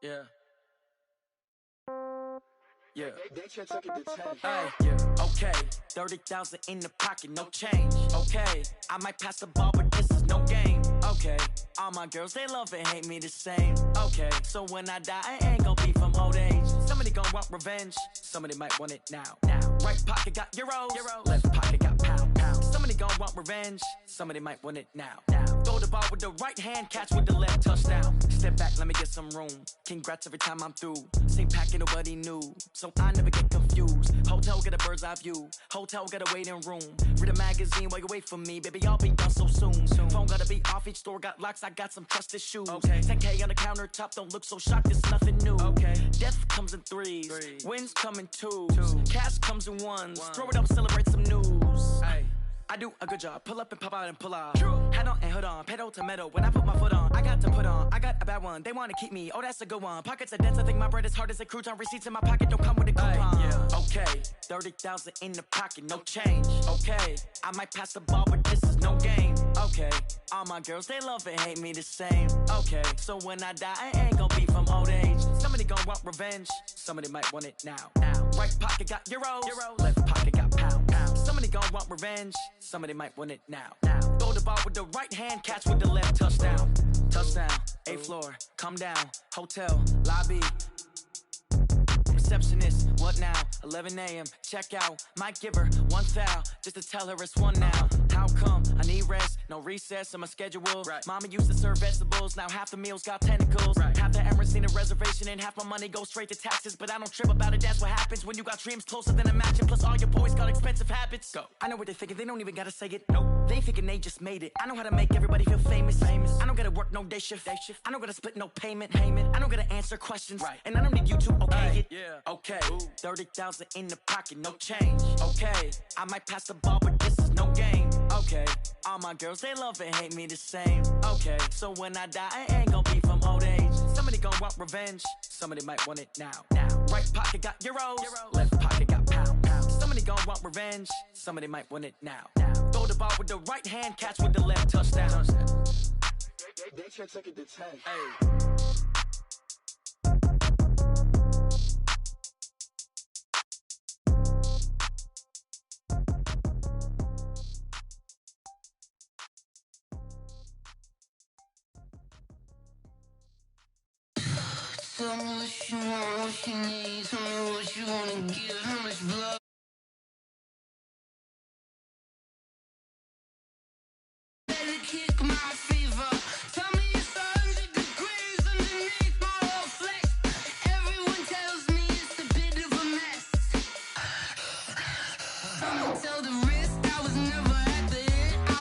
Yeah. Yeah. They can't take it to 10. Hey, yeah. Okay. 30,000 in the pocket, no change. Okay. I might pass the ball, but this is no game. Okay. All my girls, they love and hate me the same. Okay. So when I die, I ain't gon' be from old age. Somebody gon' want revenge. Somebody might want it now. Right pocket got euros. Left pocket got pound. Somebody gon' want revenge. Somebody might want it now. Throw the ball with the right hand, catch with the left, touchdown. Step back, let me get some room. Congrats every time I'm through. Same packet, nobody knew, so I never get confused. Hotel get a bird's eye view. Hotel got a waiting room. Read a magazine while you wait for me, baby. I'll be done so soon. Phone gotta be off. Each store got locks. I got some trusted shoes. 10K on the countertop. Don't look so shocked. It's nothing new. Death comes in threes. Wins come in twos. Cash comes in ones. Throw it up, celebrate some news. I do a good job. Pull up and pop out and pull out. Head on and hood on. Pedal to metal. When I put my foot on, I got to put on. I got a bad one. They want to keep me. Oh, that's a good one. Pockets are dense. I think my bread is hard as a crouton. Receipts in my pocket don't come with a coupon. Okay. 30,000 in the pocket. No change. Okay. I might pass the ball, but this is no game. Okay. All my girls, they love and hate me the same. Okay. So when I die, I ain't gon' be from old age. Somebody gon' want revenge. Somebody might want it now. Right pocket got euros. Left pocket got pound. Somebody gon' want revenge. Somebody might want it now. Throw the ball with the right hand, catch with the left, touchdown. Touchdown, 8th floor, come down. Hotel, lobby. Receptionist, what now? 11 a.m. check out. Might give her one foul just to tell her it's one now. How come? I need rest, no recess in my schedule. Mama used to serve vegetables, now half the meals got tentacles. Half the Emirates need a reservation and half my money goes straight to taxes. But I don't trip about it, that's what happens when you got dreams closer than a match. And plus all your boys got expensive habits. Go. I know what they're thinking, they don't even gotta say it. Nope. They thinking they just made it. I know how to make everybody feel famous. I don't gotta work no day shift. I don't gotta split no payment. I don't gotta answer questions. And I don't need you to okay it. Okay, 30,000 in the pocket, no change. Okay, I might pass the ball, but this is no game. Okay, all my girls, they love and hate me the same. Okay, so when I die, I ain't gon' be from old age. Somebody gon' want revenge. Somebody might want it now. Right pocket got euros. Left pocket got pound. Somebody gon' want revenge. Somebody might want it now. Throw the ball with the right hand, catch with the left, touchdown. They can't take it to 10. Tell me what you want, what you need. Tell me what you wanna give. How much blood? Better kick my fever. Tell me it's 100 degrees underneath my whole flesh. Everyone tells me it's a bit of a mess. I'ma tell the wrist I was never at the end.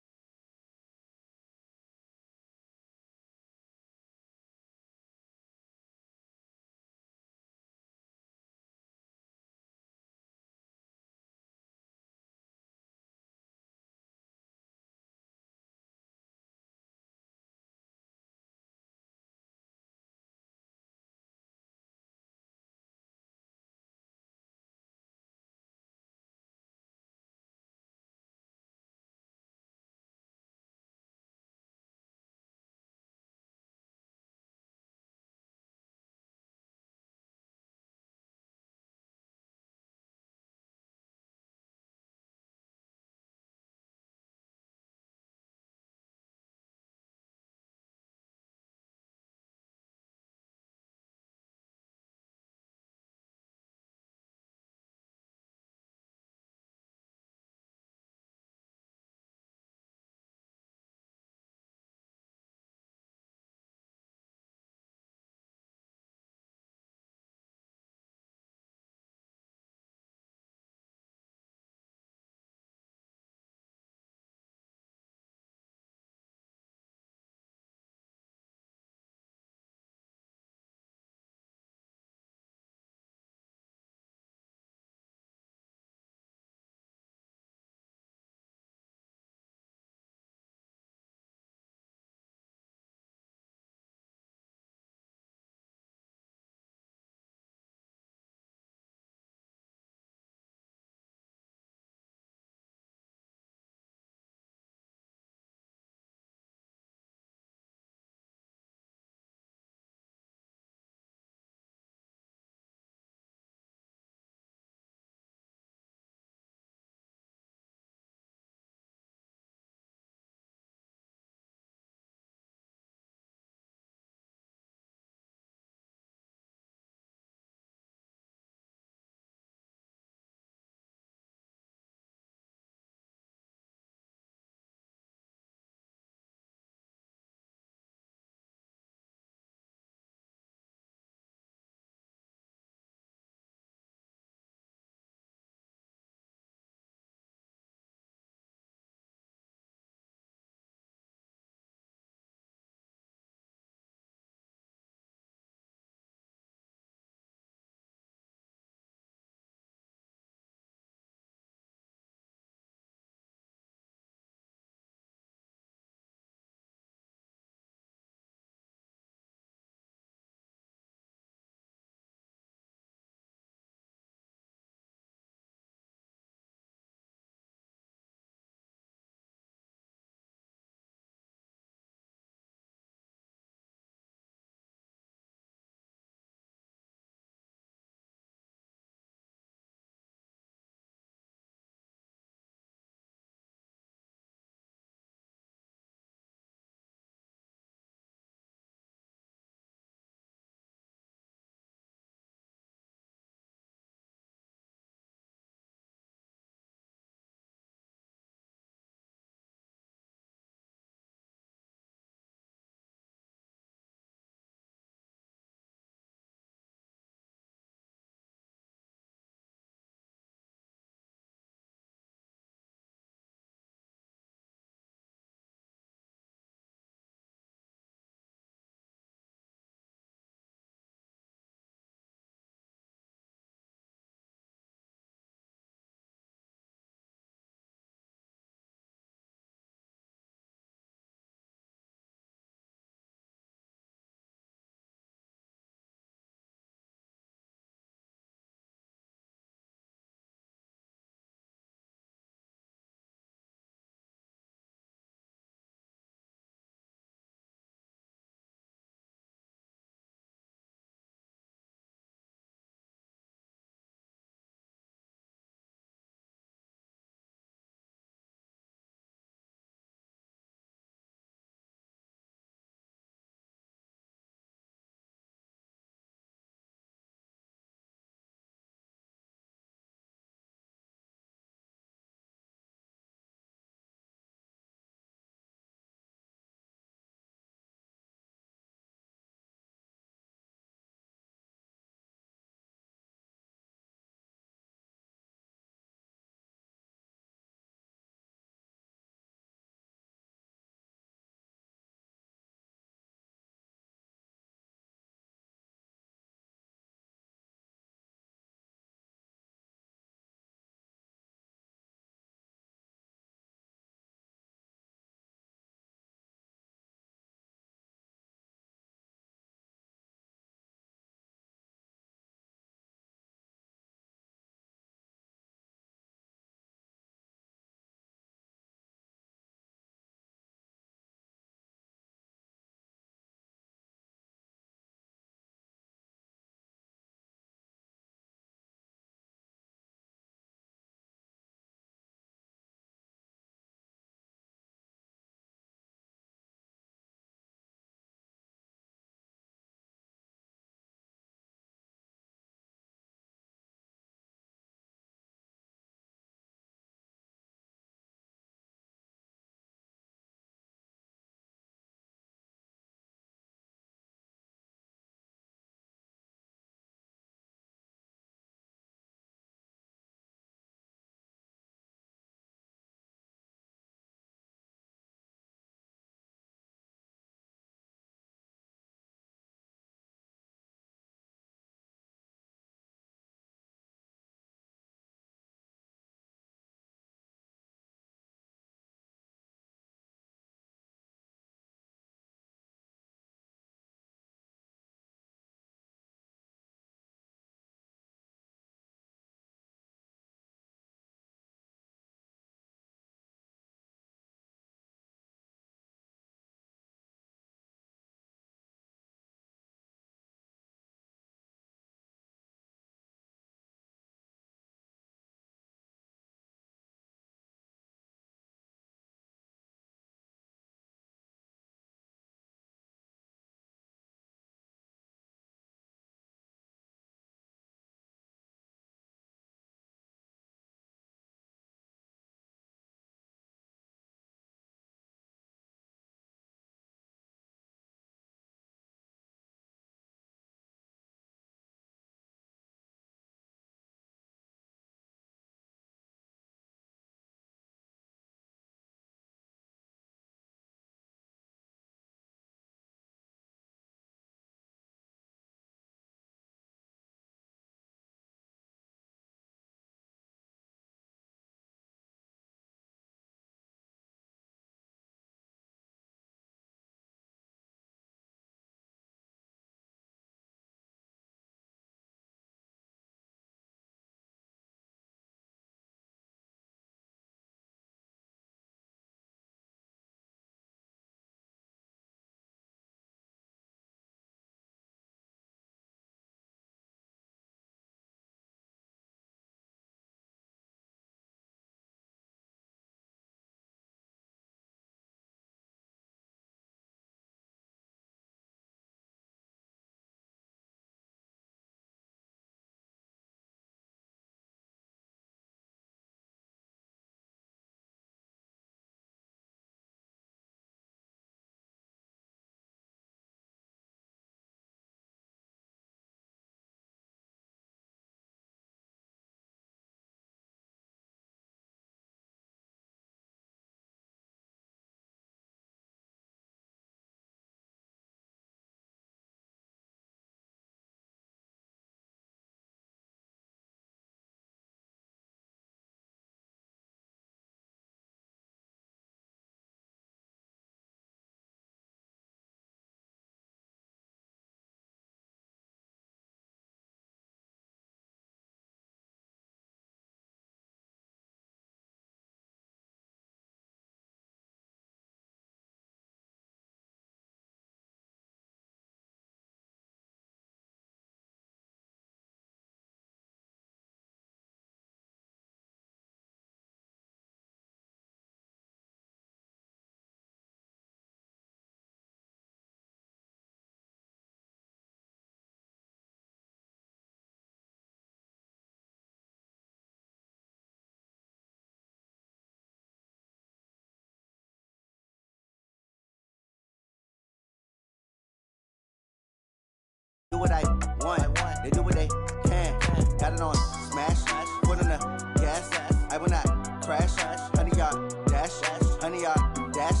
what I want. They do what they can. Got it on smash. Foot on the gas. I will not crash. 100-yard dash. 100-yard dash.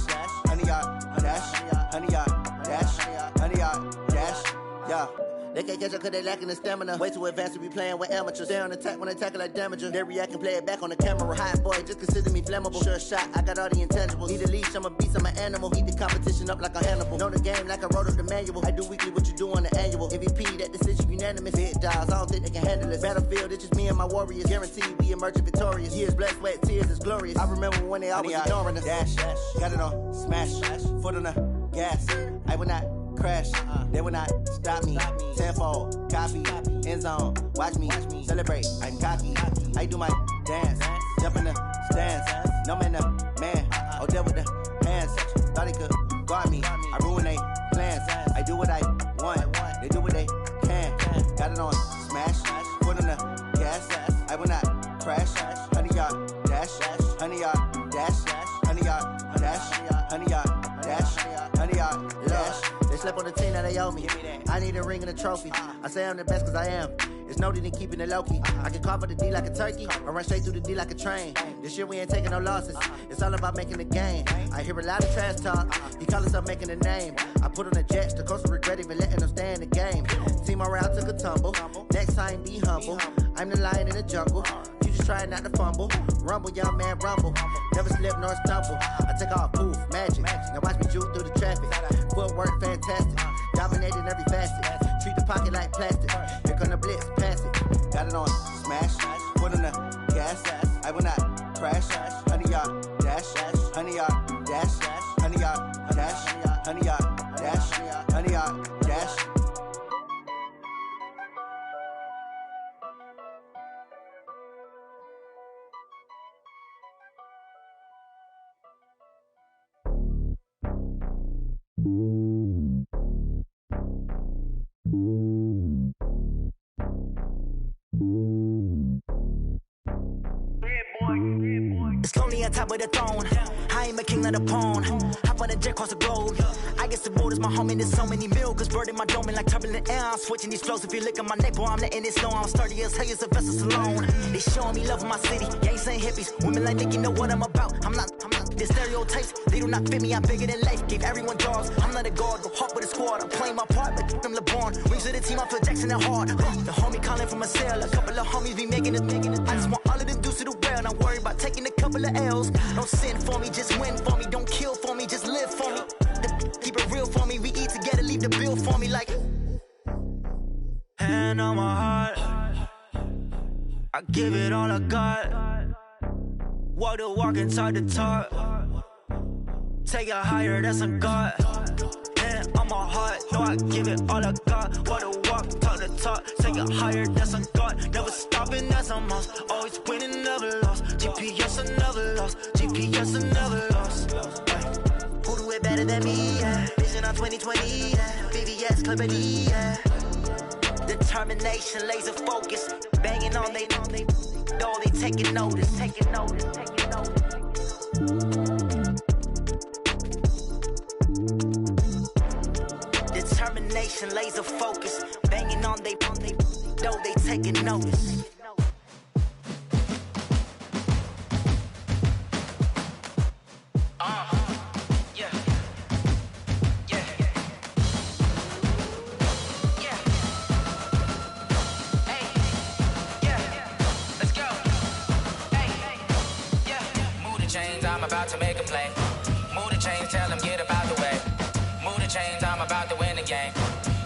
100-yard dash. 100-yard dash. 100-yard dash. Yeah. They can't catch up cause they lacking the stamina. Way too advanced to be playing with amateurs. Stay on attack when they tackle like damager. They react and play it back on the camera. Hot boy, just consider me flammable. Sure shot, I got all the intangibles. Need a leash, I'm a beast, I'm an animal. Heat the competition up like a Hannibal. Know the game like I wrote up the manual. I do weekly what you do on the annual. MVP, that decision unanimous. Big dials, I don't think they can handle it. Battlefield, it's just me and my warriors. Guaranteed we emerging victorious. Years, blood, sweat, tears, it's glorious. I remember when they always ignoring us. Dash, got it on smash. Foot on the gas. I will not crash, they will not stop me. Tenfold, copy, end zone, watch me celebrate. I'm cocky, I do my dance, jump in the stands. No man, the man, oh there with the hands. Thought he could guard me, I ruin they plans. I do what I want, they do what they can. Got it on smash, foot on the gas. I will not crash. 100-yard dash, 100-yard dash, 100-yard dash, 100-yard dash, 100-yard dash. They slept on the team that they owe me. I need a ring and a trophy. I say I'm the best cause I am. It's noted in keeping it low-key. I can carve for the D like a turkey, or run straight through the D like a train. This year we ain't taking no losses. It's all about making the game. I hear a lot of trash talk. He call himself making a name. I put on the jets. The coach will regret even letting them stay in the game. Team morale took a tumble. Next time be humble. I'm the lion in the jungle. You just trying not to fumble. Rumble, young man, rumble. Never slip nor stumble. I take off, poof, magic. Now watch me juke through the traffic. Footwork fantastic. Dominating every facet. Treat the pocket like plastic. Here come the blitz, pass it. Got it on smash. Foot on the gas. I will not crash. 100-yard dash. 100-yard dash. 100-yard dash. 100-yard dash. 100-yard dash. It's lonely on top of the throne. I ain't a king of the pawn. Hop on a jet across the globe. I guess the road is my home and there's so many miracles burning my dome like turbulent air. I'm switching these flows. If you look at my neck, boy, I'm letting it slow. I'm sturdy as hell as a vessel alone. They showing me love in my city. Gang saying hippies. Women like Nick, you know what I'm about. I'm not the stereotypes. They do not fit me. I'm bigger than life. Gave everyone jobs. I'm not a guard. Go hard with a squad. I'm playing my part, but I'm LeBron. Wings of the team. I feel Jackson and hard. The homie calling from a cell. A couple of homies be making it. I just want all of them dudes to the well. Not worry about taking a couple of L's. Don't sin for me, just win for me. Don't kill for me, just live for me. Keep it real for me. We eat together, leave the bill for me like. Hand on my heart, I give it all I got. Walk the walk and talk the talk. Take it higher, that's a God. Hand on my heart, no, I give it all I got. Walk the walk, talk the talk. Take it higher, that's a God. Never stopping, that's a must. Always winning, never lost. GPS, I never lost. GPS, I never lost. Who do it better than me? Yeah. Vision on 2020. Yeah. VVS, Clippity. Yeah. Determination, laser focus. Banging on they door, they taking notice. Taking notice. Taking notice. Determination, laser focus. Banging on they door, they taking notice. I'm about to make a play. Move the chains, tell them get up out the way. Move the chains, I'm about to win the game.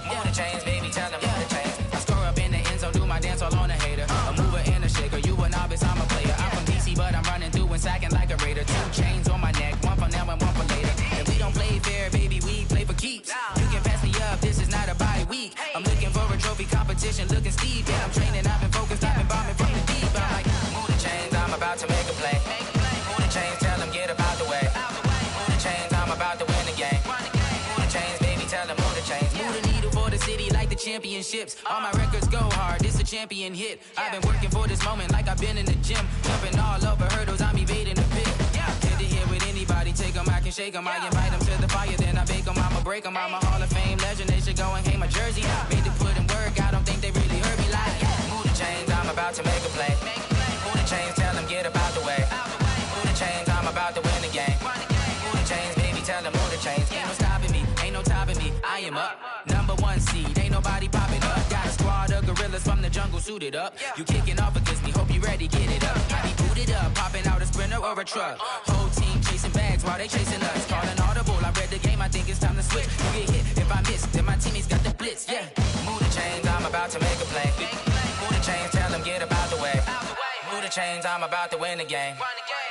Move the chains, baby, tell them move the chains. I score up in the end zone, do my dance all on a hater. A mover and a shaker, you a novice, I'm a player. I'm from DC, but I'm running through and sacking like a raider. 2 chains on my neck, one for now and one for later. And we don't play fair, baby, we play for keeps. You can pass me up, this is not a bye week. I'm looking for a trophy competition, looking steep. Yeah, I'm training, I've been focused, I've been bombing from the deep. I'm like, move the chains, I'm about to make a play. Move the chains, tell them get up out the way. Move the chains, I'm about to win the game. Move the chains, baby, tell them move the chains. Move the needle for the city like the championships. All my records go hard, this a champion hit. I've been working for this moment like I've been in the gym. Jumping all over hurdles, I'm evading the pit. Good to hear with anybody take them, I can shake them. I invite them to the fire, then I bake them. I'ma break them. I'm a Hall of Fame legend. They should go and hang my jersey. Made to put in work, I don't think they really heard me like. Move the chains, I'm about to make a play. Move the chains, tell them get about the way. Move the chains, I'm about to win the game. Move the chains, baby, tell them move the chains. Ain't no stopping me, ain't no topping me. I am up, #1 seed, ain't nobody popping up. Got a squad of gorillas from the jungle suited up. You kicking off against me, hope you ready, get it up. I be booted up, popping out a Sprinter or a truck. Whole team chasing bags while they chasing us. Calling audible, I read the game, I think it's time to switch. You get hit if I miss, then my teammates got the blitz, yeah. Move the chains, I'm about to make a play. Move the chains, tell them get about the way. Move the chains, I'm about to win the game.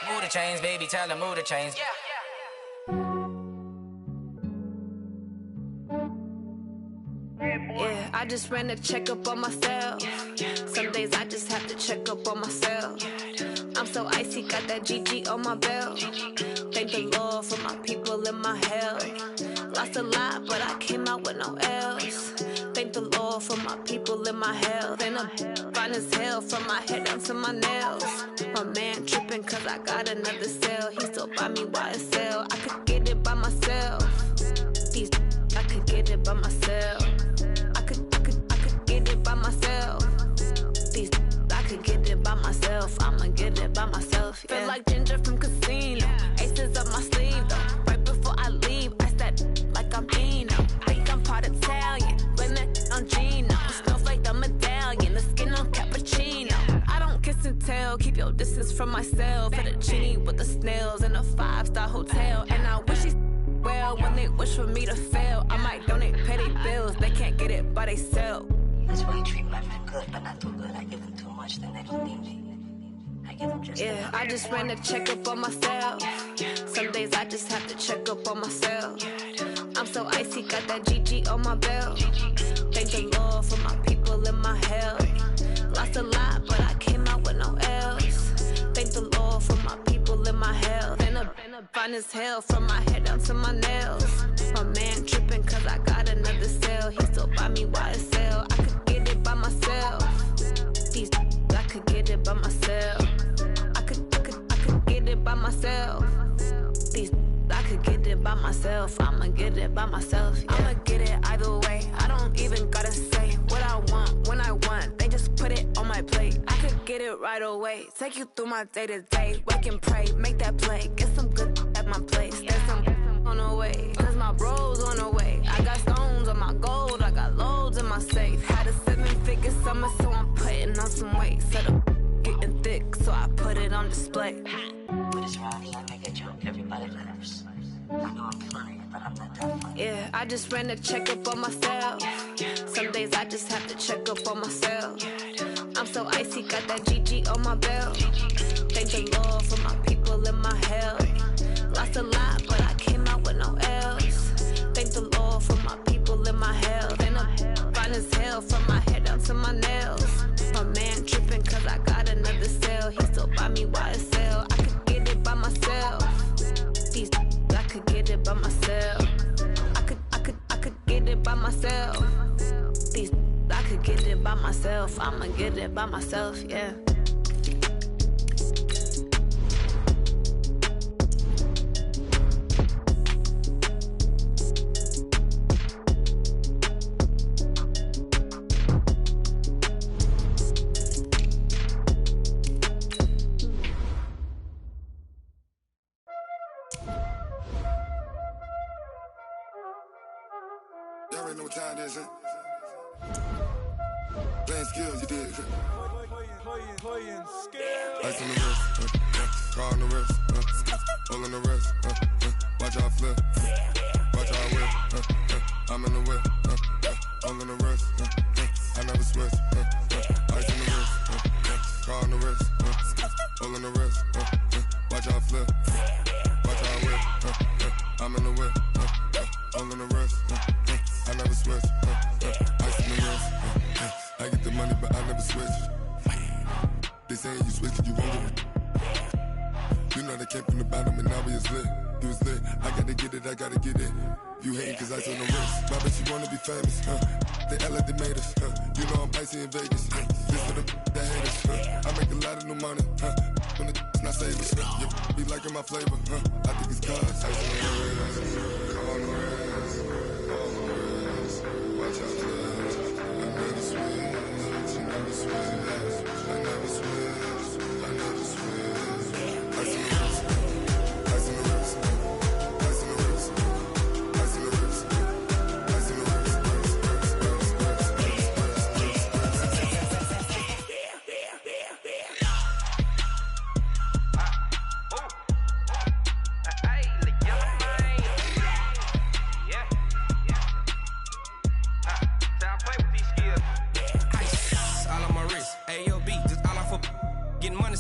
Move the chains, baby, tell them move the chains. Yeah, I just ran a checkup on myself. Some days I just have to check up on myself. I'm so icy, got that GG on my belt. Thank the Lord for my people in my health. Lost a lot, but I came out with no else. Thank the Lord for my people in my health. And I'm fine as hell from my head down to my nails. My man tripping cause I got another cell. He still buy me YSL. I could get it by myself. These I could get it by myself. I could get it by myself. These I could get it by myself. I'ma get it by myself. Yeah. Feel like Ginger from Casino. Aces up my sleeve though. Right before I leave, I step like I'm Eno. Think I'm part Italian. Blame it on Gino. Smells like the medallion. The skin on cappuccino. I don't kiss and tell. Keep your distance from myself. Fettuccine with the snails in a 5-star hotel. And I wish he's well when they wish for me to fail. I might donate petty bills. They can't get it by themselves. That's why you treat my friend good, but not too good. I give them too much, then they don't need me. I give them just yeah, I just ran a checkup on myself. Some days I just have to check up on myself. I'm so icy, got that GG on my belt. Thank the Lord for my people in my health. Lost a lot, but I came out with no else. Thank the Lord for my people in my health. And I'm fine as hell from my head down to my nails. My man tripping cause I got another cell. He still buy me YSL. I could get it by myself. These I could get it by myself. I could get it by myself. These I could get it by myself. I'ma get it by myself. Yeah. I'ma get it either way. I don't even gotta say what I want when I want. They just put it on my plate. I could get it right away. Take you through my day to day. Wake and pray, make that play. Get some good at my place. There's some on the way. Cause my bro's on the way. I got stones on my gold. I got loads in my safe. Had a 7-figure summer, so I'm putting on some weight. Set up getting thick, so I put it on display. With this rowdy, I make a joke, everybody laughs. I know I'm funny, but I'm not that funny. Yeah, I just ran a checkup on myself. Some days I just have to check up on myself. I'm so icy, got that GG on my belt. Thank the Lord for my people in my health. Lost a lot, but I came out with no else. Thank the Lord for my people in my health. And I'm fine as hell from my head down to my nails. My man tripping cause I got another cell. He still buy me YSL. I could get it by myself. These I could get it by myself. I could get it by myself. These I could get it by myself. I'ma get it by myself, yeah. Y'all already know what time it is, huh? Playing skills, you did. Playing skills. Ice on the wrist, car on the wrist, all on the wrist, watch out flip, watch out whip, I'm in the whip, all on the wrist, I never switch, ice on the wrist, car on the wrist, all on the wrist, watch out flip, watch out whip, I'm in the whip, all on the wrist, I never switch, ice on the wrist, I get the money but I never switch. They saying you switch and you won't get it. You know they came from the bottom and now we is lit. You was lit, I gotta get it, I gotta get it. You hating cause ice on the wrist. My bitch, you wanna be famous, They act like they made us, You know I'm icy in Vegas, This for the that hate us, I make a lot of new money, When the not saving. You be liking my flavor, huh? I think it's cause. Ice on the wrist, on the wrist, on the wrist. Watch out, cuz. I never switch, you never switch. I never switch, I never switch. Ice on the wrist, ice on the wrist, ice on the wrist, ice on the wrist, ice on the wrist.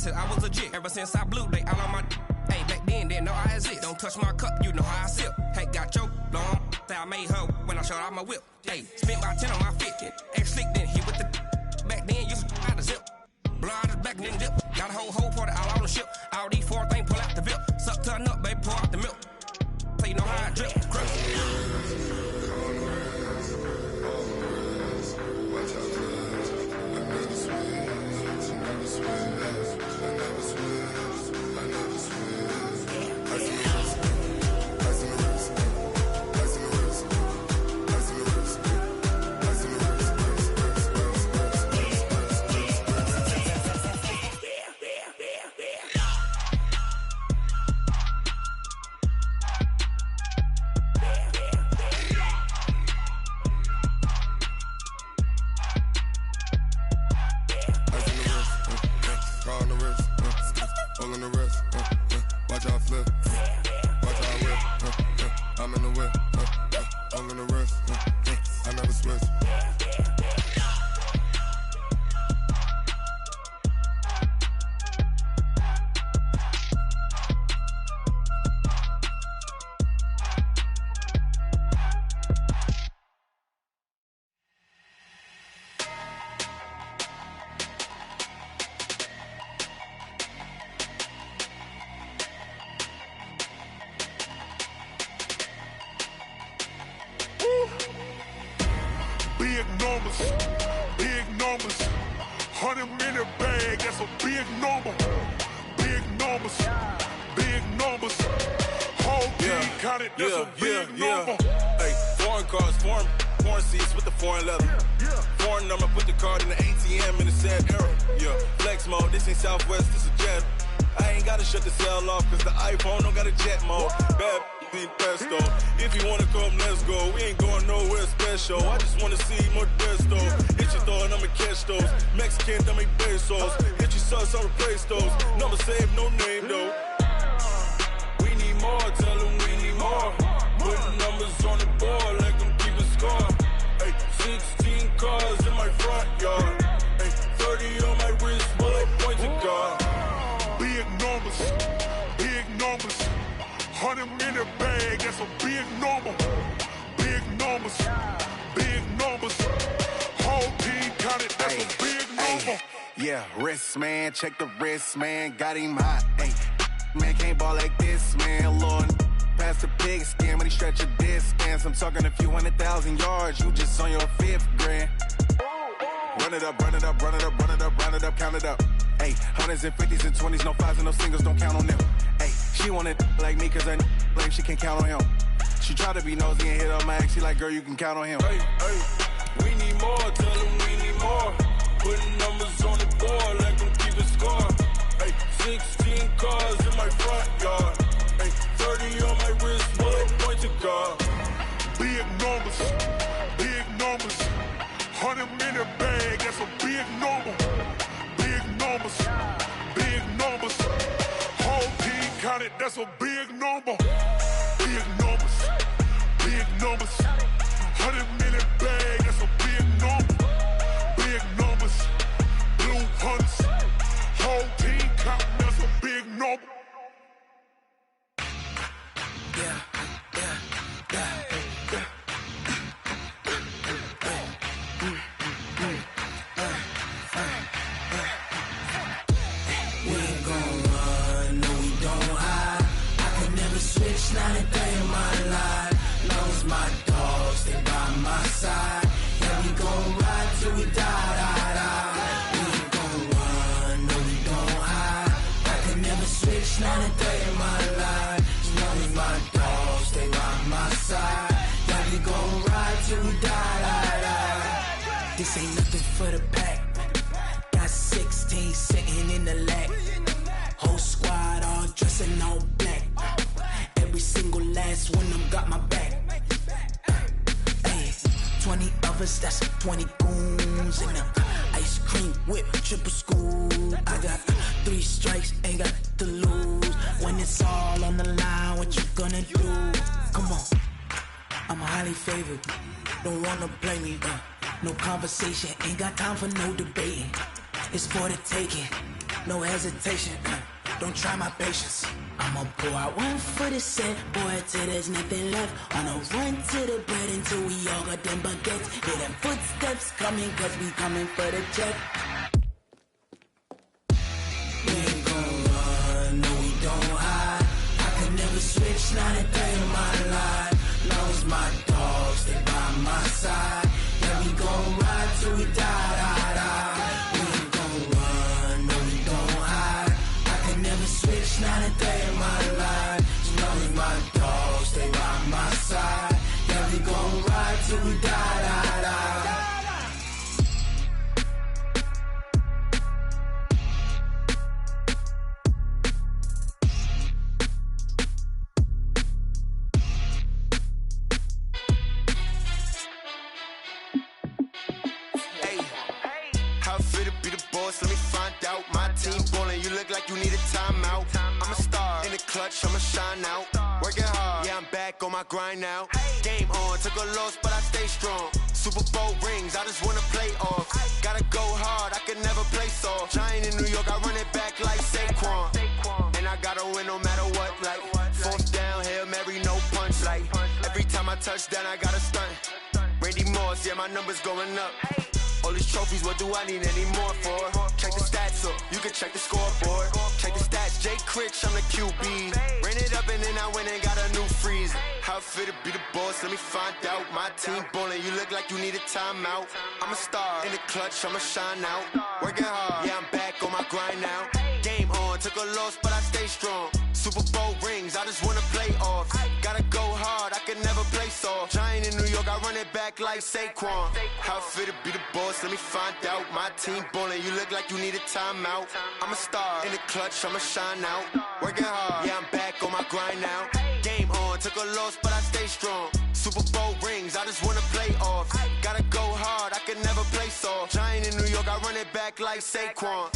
I was legit. Ever since I blew, they all on my hey, back then, didn't know I exist. Don't touch my cup, you know how I sip. Hey, got your long, say I made her when I showed out my whip. Hey, spent about 10 on my 50. Ex-slick, then hit with the back then, used to out the zip. Blow out his back, then dip. Got a whole party all on the ship. All these 4 things, pull out the VIP. Suck, turn up, baby, pour out the milk. So you know how I drip. Crush. Watch out, cuz. I never switch, you never switch. I never switch, I never switch. Ice in the wrist, ice in the wrist, ice in the wrist, ice in the wrist, ice in the wrist, car on the wrist, all on the wrist, watch out flip, watch out whip, I'm in the whip, all on the wrist, I never switch. Big numbers, 100-minute bag, that's a big number. Big numbers, whole team counted, that's a big number. Hey, foreign cars, foreign seats with the foreign leather. Foreign number, put the card in the ATM in the sad era. Yeah, flex mode, this ain't Southwest, this a jet. I ain't gotta shut the cell off, cause the iPhone don't got a jet mode. Bad in pesto. If you wanna come, let's go. We ain't going nowhere special. I just wanna see more desto. Hit your thought, I'ma catch those. Mexican, I'ma pesos. Hit your sus, I'll replace those. Number saved, no name though. We need more, tell them we need more. Putting numbers on the board like I'm keeping score. Hey, 16 cars in my front yard. Hey, 30 on my wrist while I point to God. Big numbers, 100-minute bag, that's a big number. Big numbers, whole team counted, that's a big number. Yeah, wrist man, check the wrist man, got him hot. Ay, man can't ball like this, man. Lord, past the pig skin, but he stretch a distance. I'm talking a few 100,000 yards, you just on your 5th grand. Run it up, count it up. Ay, 100s and 50s and 20s, no 5s and no singles, don't count on them. Ay, she want it like me, cause her like she can count on him. She try to be nosy and hit on my ex, she like, girl, you can count on him. Hey, we need more, tell them we need more. Putting numbers on the board like I'm keeping score. Hey, 16 cars in my front yard. Hey, 30 on my wrist while I point to God. Big numbers, 100-minute bag, that's a big number. Big numbers, whole team counted, that's a big number. Big numbers, 100-minute bag, that's a big number. Big numbers, blue hunts, whole team counting, that's a big number. Yeah. Switch, not a day in my life. Knows my dogs, they by my side. Yeah, we gon' ride till we die. We ain't gon' run, no, we gon' hide. I can never switch. This ain't nothing for the pack. Got 16 sitting in the lag. Whole squad all dressing all black. Every single last one of them got my back. Hey, 20 of us, that's 20 goons in them. Ice cream whip, triple school. I got 3 strikes, ain't got to lose. When it's all on the line, what you gonna do? Come on, I'm highly favored. Don't wanna play me, no conversation, ain't got time for no debating. It's for the taking, no hesitation. Don't try my patience. I'ma pour out one for the set, boy, till there's nothing left. On a run to the bread until we all got them baguettes. Hear them footsteps coming, cause we coming for the check. We ain't gon' run, no we don't hide. I could never switch, not a day in my life. Long as my dogs, they by my side. Yeah, we gon' ride till we die. We ain't gon' run, no we don't hide. I could never switch, not a day in my life. As long as my dogs, they by my side. Yeah, we gon' ride till we die. Let me find out. My team ballin', you look like you need a timeout. I'm a star in the clutch, I'ma shine out. Working hard, yeah, I'm back on my grind now. Game on, took a loss, but I stay strong. Super Bowl rings, I just wanna play off. Gotta go hard, I can never play soft. Giant in New York, I run it back like Saquon. And I gotta win no matter what, like 4th down, Hail Mary, no punch. Like every time I touch down, I gotta stunt. Randy Moss, yeah, my numbers going up. All these trophies, what do I need any more for? Check the stats up, you can check the scoreboard. Check the stats, Jay Critch, I'm the QB. Ran it up and then I went and got a new freeze. How it feel to be the boss, let me find out. My team ballin', you look like you need a timeout. I'm a star in the clutch, I'ma shine out. Working hard, yeah, I'm back on my grind now. Game on, took a loss, but I stay strong. Super Bowl rings, I just wanna play off. Gotta go hard, I can never play soft. Giant in New York, I run it back like Saquon. How it feel to be the boss, let me find out. My team ballin', you look like you need a timeout. I'm a star in the clutch, I'ma shine out. Working hard, yeah, I'm back on my grind now. Game on, took a loss, but I stay strong. Super Bowl rings, I just wanna play off. Gotta go hard, I can never play soft. Giant in New York, I run it back like Saquon.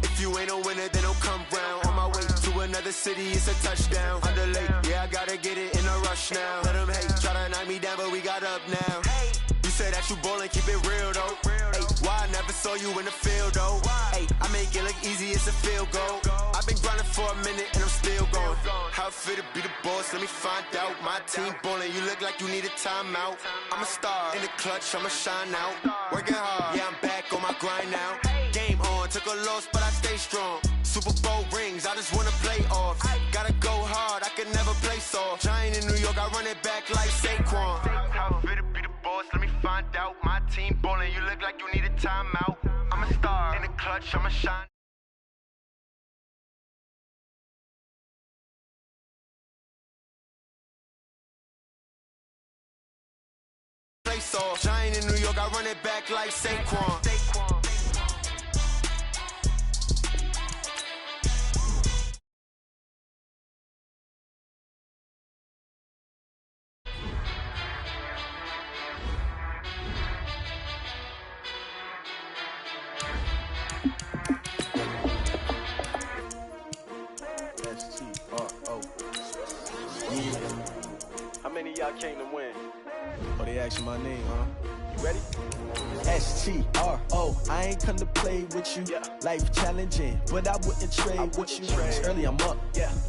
If you ain't a winner, then don't come round. On my way to another city, it's a touchdown. Underlay, yeah, I gotta get it in a rush now. Let them hate, try to knock me down, but we got up now. You say that you ballin', keep it real though. Hey, why I never saw you in the field though? Hey, I make it look easy, it's a field goal. I've been grinding for a minute and I'm still going. How it feel to be the boss, let me find out. My team ballin', you look like you need a timeout. I'm a star in the clutch, I'ma shine out. Working hard, yeah, I'm back on my grind now. Game on, took a loss, but I stay strong. Super Bowl rings, I just wanna play off. Gotta go hard, I can never play soft. Giant in New York, I run it back like Saquon. How it feel to be the boss, let me find out. My team ballin', you look like you need a timeout. I'm a star in the clutch, I'ma shine. Play soft. Giant in New York, I run it back like Saquon. How many of y'all came to win? Oh, they asking my name, huh? You ready? S-T-R-O, I ain't come to play with you. Life challenging, but I wouldn't trade with you. It's early, I'm up.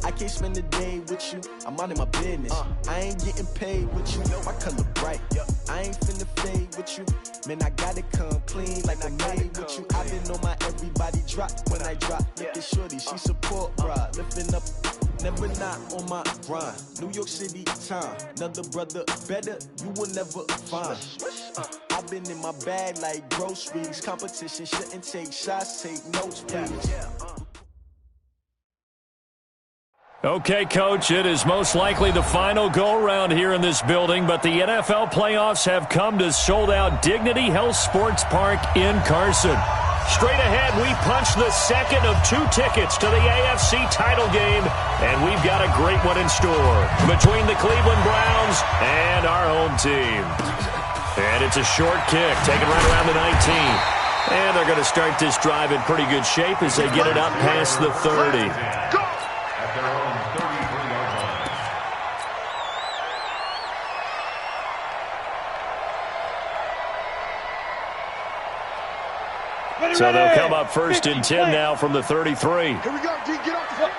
I can't spend the day with you. I'm out of my business. I ain't getting paid with you. My color bright. I ain't finna fade with you. Man, I gotta come clean like I made with you. I've been on my everybody drop when I drop. Look at shorty, she support, bruh. Lifting up, never not on my grind. New York City time, another brother better, you will never find. I've been in my bag like groceries. Competition shouldn't take shots, take notes, please. Okay, Coach, it is most likely the final go-around here in this building, but the NFL playoffs have come to sold-out Dignity Health Sports Park in Carson. Straight ahead, we punch the second of 2 tickets to the AFC title game, and we've got a great one in store between the Cleveland Browns and our home team. And it's a short kick, taken right around the 19. And they're going to start this drive in pretty good shape as they get it up past the 30. So they'll come up 1st and 10 now from the 33. Here we go, D. Get off the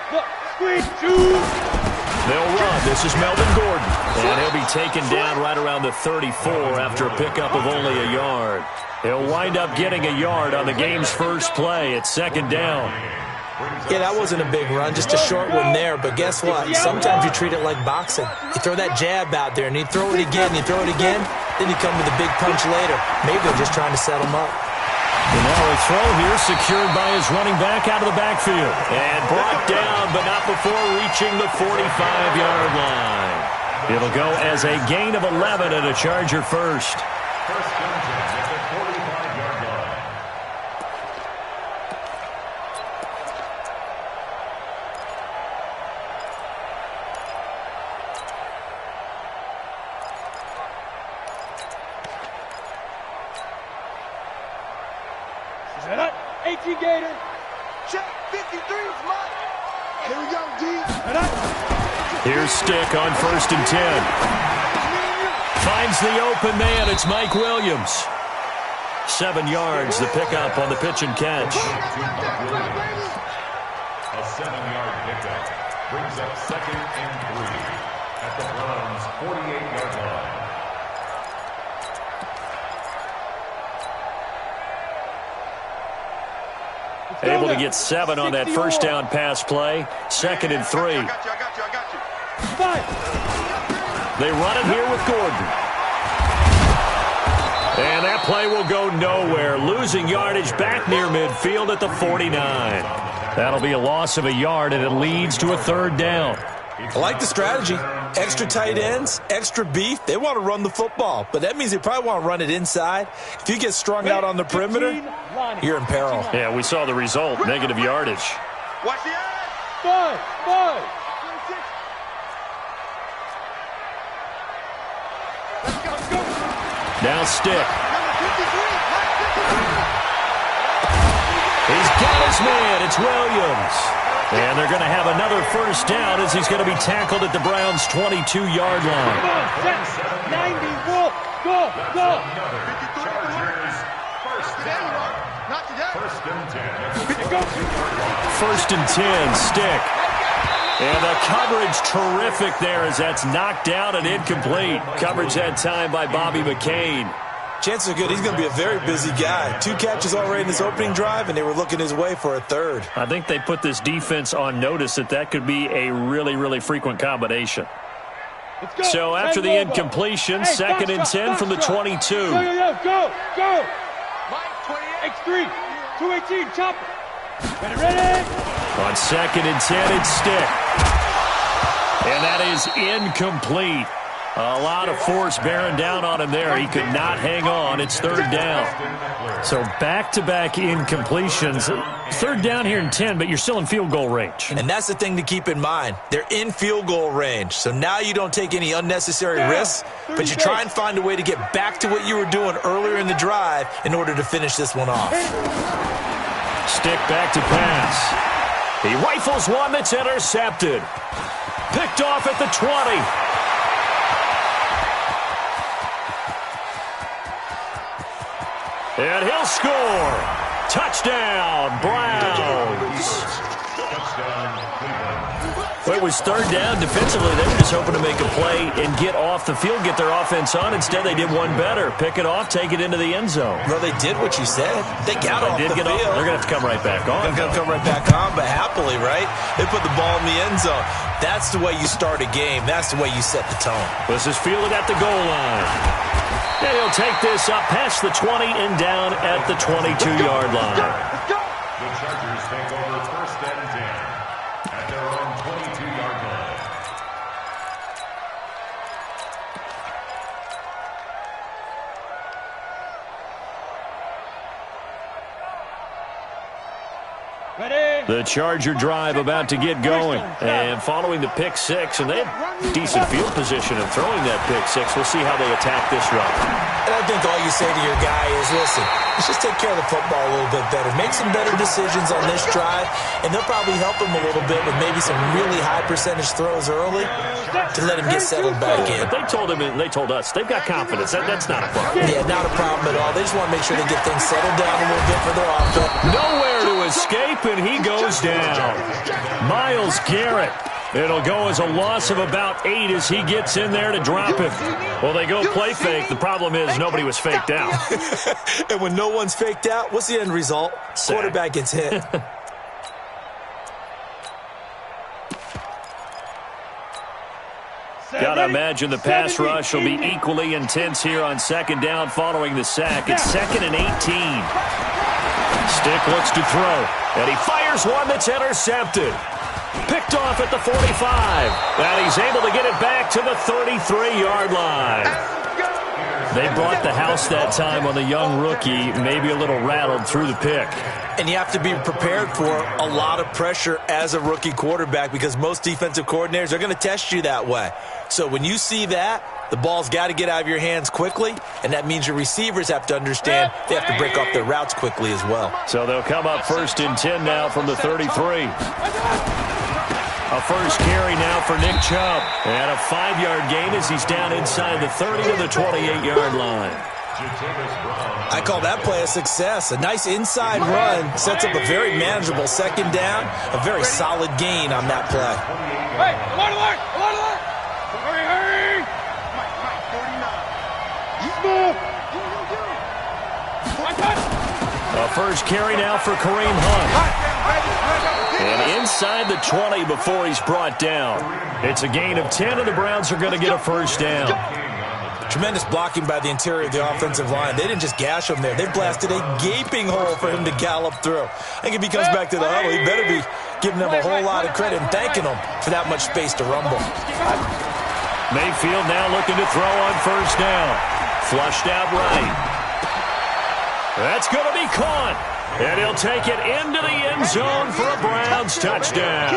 Squeeze, they'll run. This is Melvin Gordon. And he'll be taken down right around the 34 after a pickup of only a yard. He'll wind up getting a yard on the game's first play at 2nd down. Yeah, that wasn't a big run, just a short one there. But guess what? Sometimes you treat it like boxing. You throw that jab out there, and you throw it again, you throw it again, then you come with a big punch later. Maybe they're just trying to set him up. And now a throw here secured by his running back out of the backfield. And brought down, but not before reaching the 45-yard line. It'll go as a gain of 11 and a Charger first. First and 10 at the 45-yard line. Set up. 18 Gator. Check. 53 is mine. Here we go, D. Set up. Here's Stick on 1st and 10. Finds the open man. It's Mike Williams. 7 yards, the pickup on the pitch and catch. A 7-yard pickup brings up 2nd and 3 at the Browns' 48-yard line. Able to get 7 on that first down pass play. 2nd and 3. They run it here with Gordon. And that play will go nowhere. Losing yardage back near midfield at the 49. That'll be a loss of a yard, and it leads to a 3rd down. I like the strategy. Extra tight ends, extra beef. They want to run the football, but that means they probably want to run it inside. If you get strung out on the perimeter, you're in peril. Yeah, we saw the result, negative yardage. Watch the eye. 5. Let's go. Now Stick. He's got his man. It's Williams. And they're going to have another first down as he's going to be tackled at the Browns' 22-yard line. Come on, set. 90. Go. Chargers, first down. Not today. 1st and 10. First and 10, Stick. And the coverage terrific there as that's knocked down and incomplete. Coverage that time by Bobby McCain. Chances are good. He's going to be a very busy guy. 2 catches already in this opening drive, and they were looking his way for a 3rd. I think they put this defense on notice that could be a really, really frequent combination. So after the incompletion, 2nd and 10 from the 22. Go. Mike, 28. X3. 218. Chop. Ready. On 2nd and 10, it's Stick. And that is incomplete. A lot of force bearing down on him there. He could not hang on. It's 3rd down. So back-to-back incompletions. 3rd down here in 10, but you're still in field goal range. And that's the thing to keep in mind. They're in field goal range. So now you don't take any unnecessary risks, but you try and find a way to get back to what you were doing earlier in the drive in order to finish this one off. Stick back to pass. He rifles one that's intercepted. Picked off at the 20. And he'll score. Touchdown, Browns. Well, it was 3rd down. Defensively, they were just hoping to make a play and get off the field, get their offense on. Instead, they did one better. Pick it off, take it into the end zone. Well, they did what you said. They got off the field. They're going to have to come right back on. They're going to come right back on, but happily, right? They put the ball in the end zone. That's the way you start a game. That's the way you set the tone. This is fielded at the goal line. And he'll take this up past the 20 and down at the 22-yard line. The Chargers take over 1st and 10 at their own 22-yard The Charger drive about to get going. And following the pick six, and they had decent field position in throwing that pick six. We'll see how they attack this run. And I think all you say to your guy is, listen, let's just take care of the football a little bit better. Make some better decisions on this drive, and they'll probably help him a little bit with maybe some really high percentage throws early to let him get settled back in. But they told us they've got confidence. That's not a problem. Yeah, not a problem at all. They just want to make sure they get things settled down a little bit for their offense. Nowhere to escape, and he goes down. Myles Garrett. It'll go as a loss of about 8 as he gets in there to drop it. Well, they go play fake. The problem is nobody was faked out. And when no one's faked out, what's the end result? Sack. Quarterback gets hit. Gotta imagine the pass rush will be equally intense here on second down following the sack. It's 2nd and 18. Stick looks to throw, and he fires one that's intercepted. Picked off at the 45, and he's able to get it back to the 33-yard line. They brought the house that time on the young rookie, maybe a little rattled through the pick. And you have to be prepared for a lot of pressure as a rookie quarterback because most defensive coordinators are going to test you that way. So when you see that, the ball's got to get out of your hands quickly, and that means your receivers have to understand they have to break off their routes quickly as well. So they'll come up 1st and 10 now from the 33. A first carry now for Nick Chubb. And a 5-yard gain as he's down inside the 30 to the 28-yard line. I call that play a success. A nice inside run sets up a very manageable second down. A very solid gain on that play. Hey, alert! Hurry! A first carry now for Kareem Hunt. And inside the 20 before he's brought down. It's a gain of 10, and the Browns are going to get a first down. Tremendous blocking by the interior of the offensive line. They didn't just gash him there. They blasted a gaping hole for him to gallop through. I think if he comes back to the huddle, he better be giving them a whole lot of credit and thanking them for that much space to rumble. Mayfield now looking to throw on first down. Flushed out right. That's going to be caught. And he'll take it into the end zone for a Browns touchdown.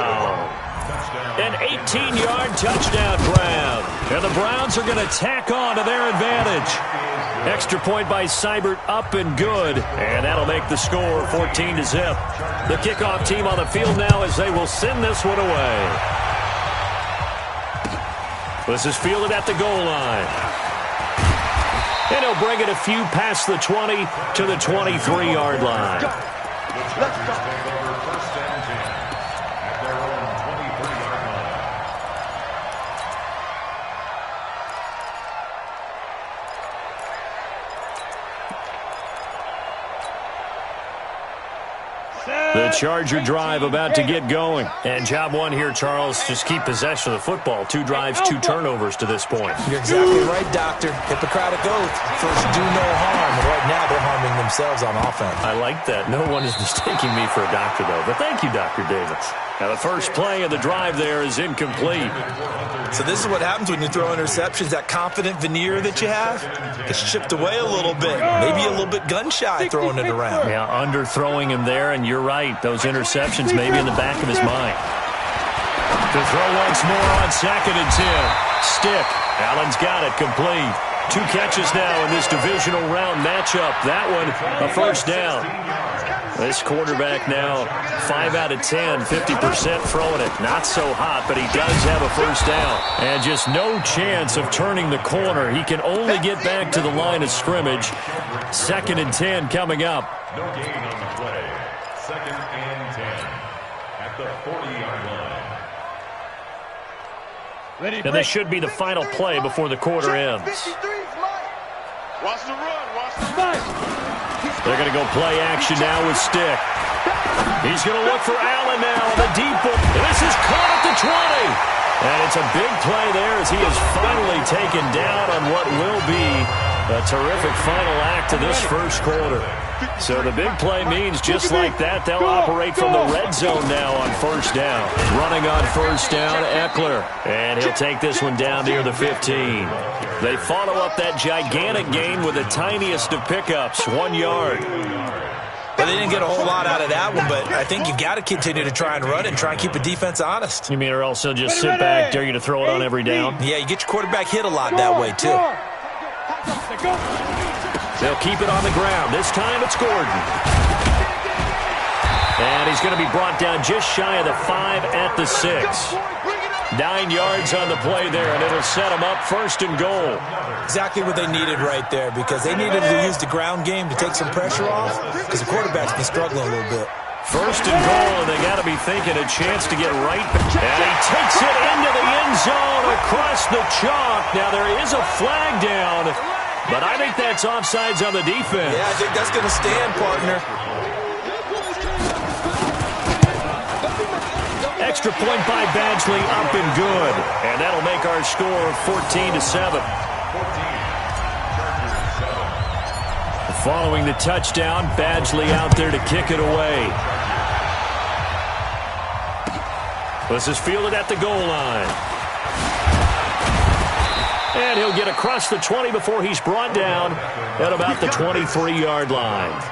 An 18-yard touchdown grab. And the Browns are going to tack on to their advantage. Extra point by Seibert up and good. And that'll make the score 14-0. The kickoff team on the field now as they will send this one away. This is fielded at the goal line. And he'll bring it a few past the 20 to the 23-yard line. The Charger drive about to get going. And job one here, Charles, just keep possession of the football. 2 drives, 2 turnovers to this point. You're exactly right, Doctor. Hippocratic oath. First, do no harm. And right now, they're harming themselves on offense. I like that. No one is mistaking me for a doctor, though. But thank you, Dr. Davis. Now, the first play of the drive there is incomplete. So this is what happens when you throw interceptions. That confident veneer that you have gets chipped away a little bit. Maybe a little bit gun-shy throwing it around. Yeah, underthrowing him there, and you're right. Those interceptions may be in the back of his mind. To throw once more on 2nd and 10. Stick. Allen's got it complete. 2 catches now in this divisional round matchup. That one, a first down. This quarterback now, 5 out of 10, 50% throwing it. Not so hot, but he does have a first down. And just no chance of turning the corner. He can only get back to the line of scrimmage. 2nd and 10 coming up. No gain on the play. 2nd and 10 at the 40-yard line. And this should be the final play before the quarter ends. Watch the run. Watch the run. They're going to go play action now with Stick. He's going to look for Allen now on the deep one. And this is caught at the 20. And it's a big play there as he is finally taken down on what will be a terrific final act of this first quarter. So the big play means just like that, they'll operate from the red zone now on first down. Running on first down, Eckler. And he'll take this one down near the 15. They follow up that gigantic gain with the tiniest of pickups, 1 yard. Well, they didn't get a whole lot out of that one, but I think you got to continue to try and run it and try and keep the defense honest. You mean or else they'll just sit back, dare you to throw it on every down? Yeah, you get your quarterback hit a lot that way, too. They'll keep it on the ground. This time it's Gordon. And he's going to be brought down just shy of the 5 at the 6. 9 yards on the play there, and it'll set them up 1st and goal. Exactly what they needed right there, because they needed to use the ground game to take some pressure off, because the quarterback's been struggling a little bit. 1st and goal, and they got to be thinking a chance to get right. And he takes it into the end zone across the chalk. Now there is a flag down, but I think that's offsides on the defense. Yeah, I think that's going to stand, partner. Extra point by Badgley, up and good. And that'll make our score 14-7. Following the touchdown, Badgley out there to kick it away. This is fielded at the goal line. And he'll get across the 20 before he's brought down at about the 23-yard line.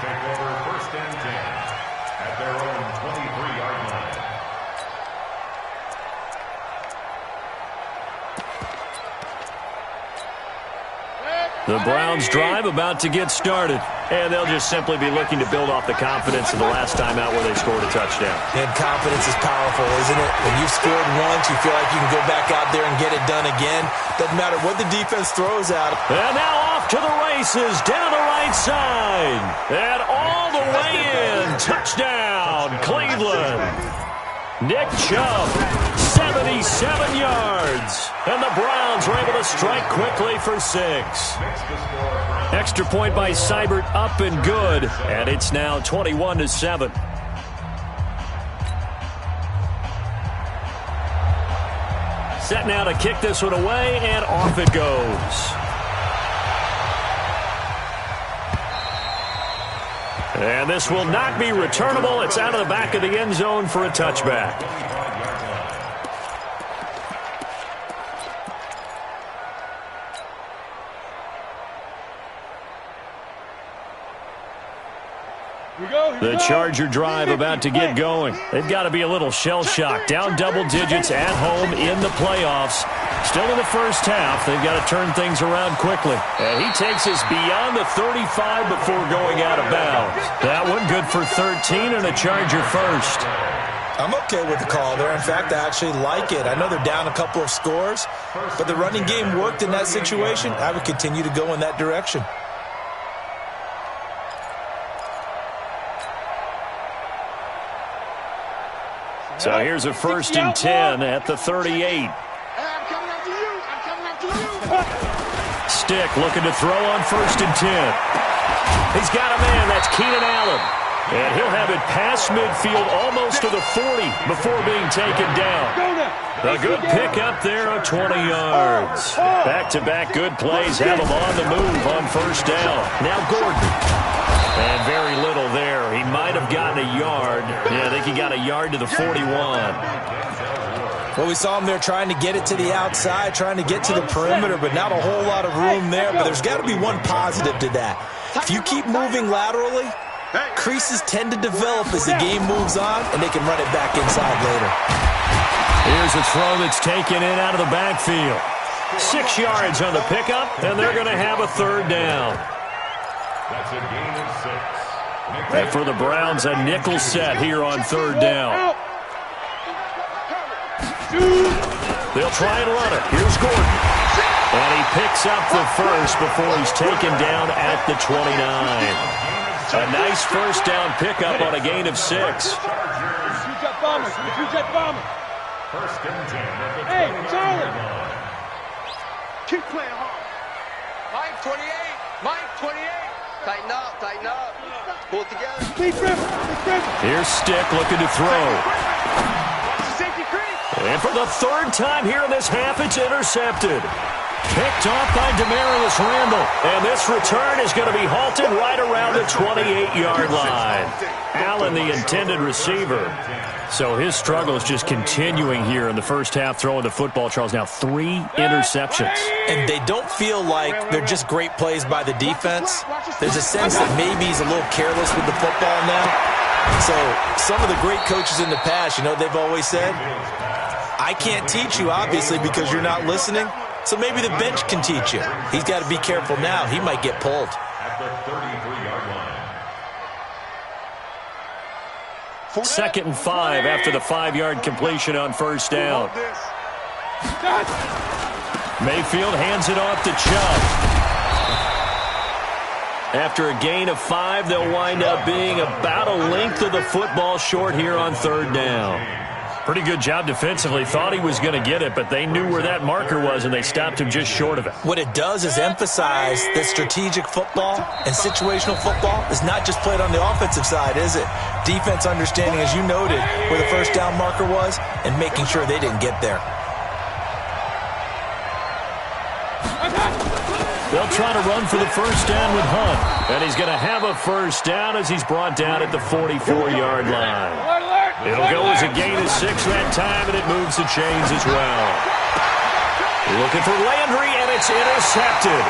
The Browns drive about to get started, and they'll just simply be looking to build off the confidence of the last time out where they scored a touchdown. And confidence is powerful, isn't it? When you've scored once, you feel like you can go back out there and get it done again. Doesn't matter what the defense throws at them. And now off to the races, down the right side, and all the way in. Touchdown, Cleveland. Nick Chubb, 77 yards. And the Browns are able to strike quickly for 6. Extra point by Seibert, up and good. And it's now 21-7. Set now to kick this one away, and off it goes. And this will not be returnable. It's out of the back of the end zone for a touchback. The Charger drive about to get going. They've got to be a little shell-shocked. Down double digits at home in the playoffs. Still in the first half. They've got to turn things around quickly. And he takes us beyond the 35 before going out of bounds. That one good for 13 and a Charger first. I'm okay with the call there. In fact, I actually like it. I know they're down a couple of scores, but the running game worked in that situation. I would continue to go in that direction. So here's a 1st and 10 at the 38. Stick looking to throw on 1st and 10. He's got a man. That's Keenan Allen. And he'll have it past midfield almost to the 40 before being taken down. A good pick up there of 20 yards. Back-to-back good plays have him on the move on 1st down. Now Gordon. And very little there. He might have gotten a yard. Yeah, I think he got a yard to the 41. Well, we saw him there trying to get it to the outside, trying to get to the perimeter, but not a whole lot of room there. But there's got to be one positive to that. If you keep moving laterally, creases tend to develop as the game moves on, and they can run it back inside later. Here's a throw that's taken in out of the backfield. 6 yards on the pickup, and they're going to have a 3rd down. That's a gain of 6. And for the Browns, a nickel set here on 3rd down. They'll try and run it. Here's Gordon. And he picks up the first before he's taken down at the 29. A nice 1st down pickup on a gain of 6. 2-jet bomber. 2-jet bomber. 1st and 10. Hey, Charlie. Keep playing hard. Mike 28. Mike 28. Tighten up, tighten up. Pull it together. Here's Stick looking to throw. And for the 3rd time here in this half, it's intercepted. Picked off by Demarius Randall. And this return is going to be halted right around the 28-yard line. Allen, the intended receiver. So his struggle is just continuing here in the first half, throwing the football. Charles, now 3 interceptions. And they don't feel like they're just great plays by the defense. There's a sense that maybe he's a little careless with the football now. So some of the great coaches in the past, you know, they've always said, I can't teach you, obviously, because you're not listening. So maybe the bench can teach you. He's got to be careful now. He might get pulled. At the 33-yard line. 2nd and 5 after the 5-yard completion on first down. Mayfield hands it off to Chubb. After a gain of 5, they'll wind up being about a length of the football short here on 3rd down. Pretty good job defensively. Thought he was going to get it, but they knew where that marker was, and they stopped him just short of it. What it does is emphasize that strategic football and situational football is not just played on the offensive side, is it? Defense understanding, as you noted, where the first down marker was and making sure they didn't get there. They'll try to run for the first down with Hunt, and he's going to have a first down as he's brought down at the 44-yard line. It'll go as a gain of 6 that time, and it moves the chains as well. Looking for Landry, and it's intercepted.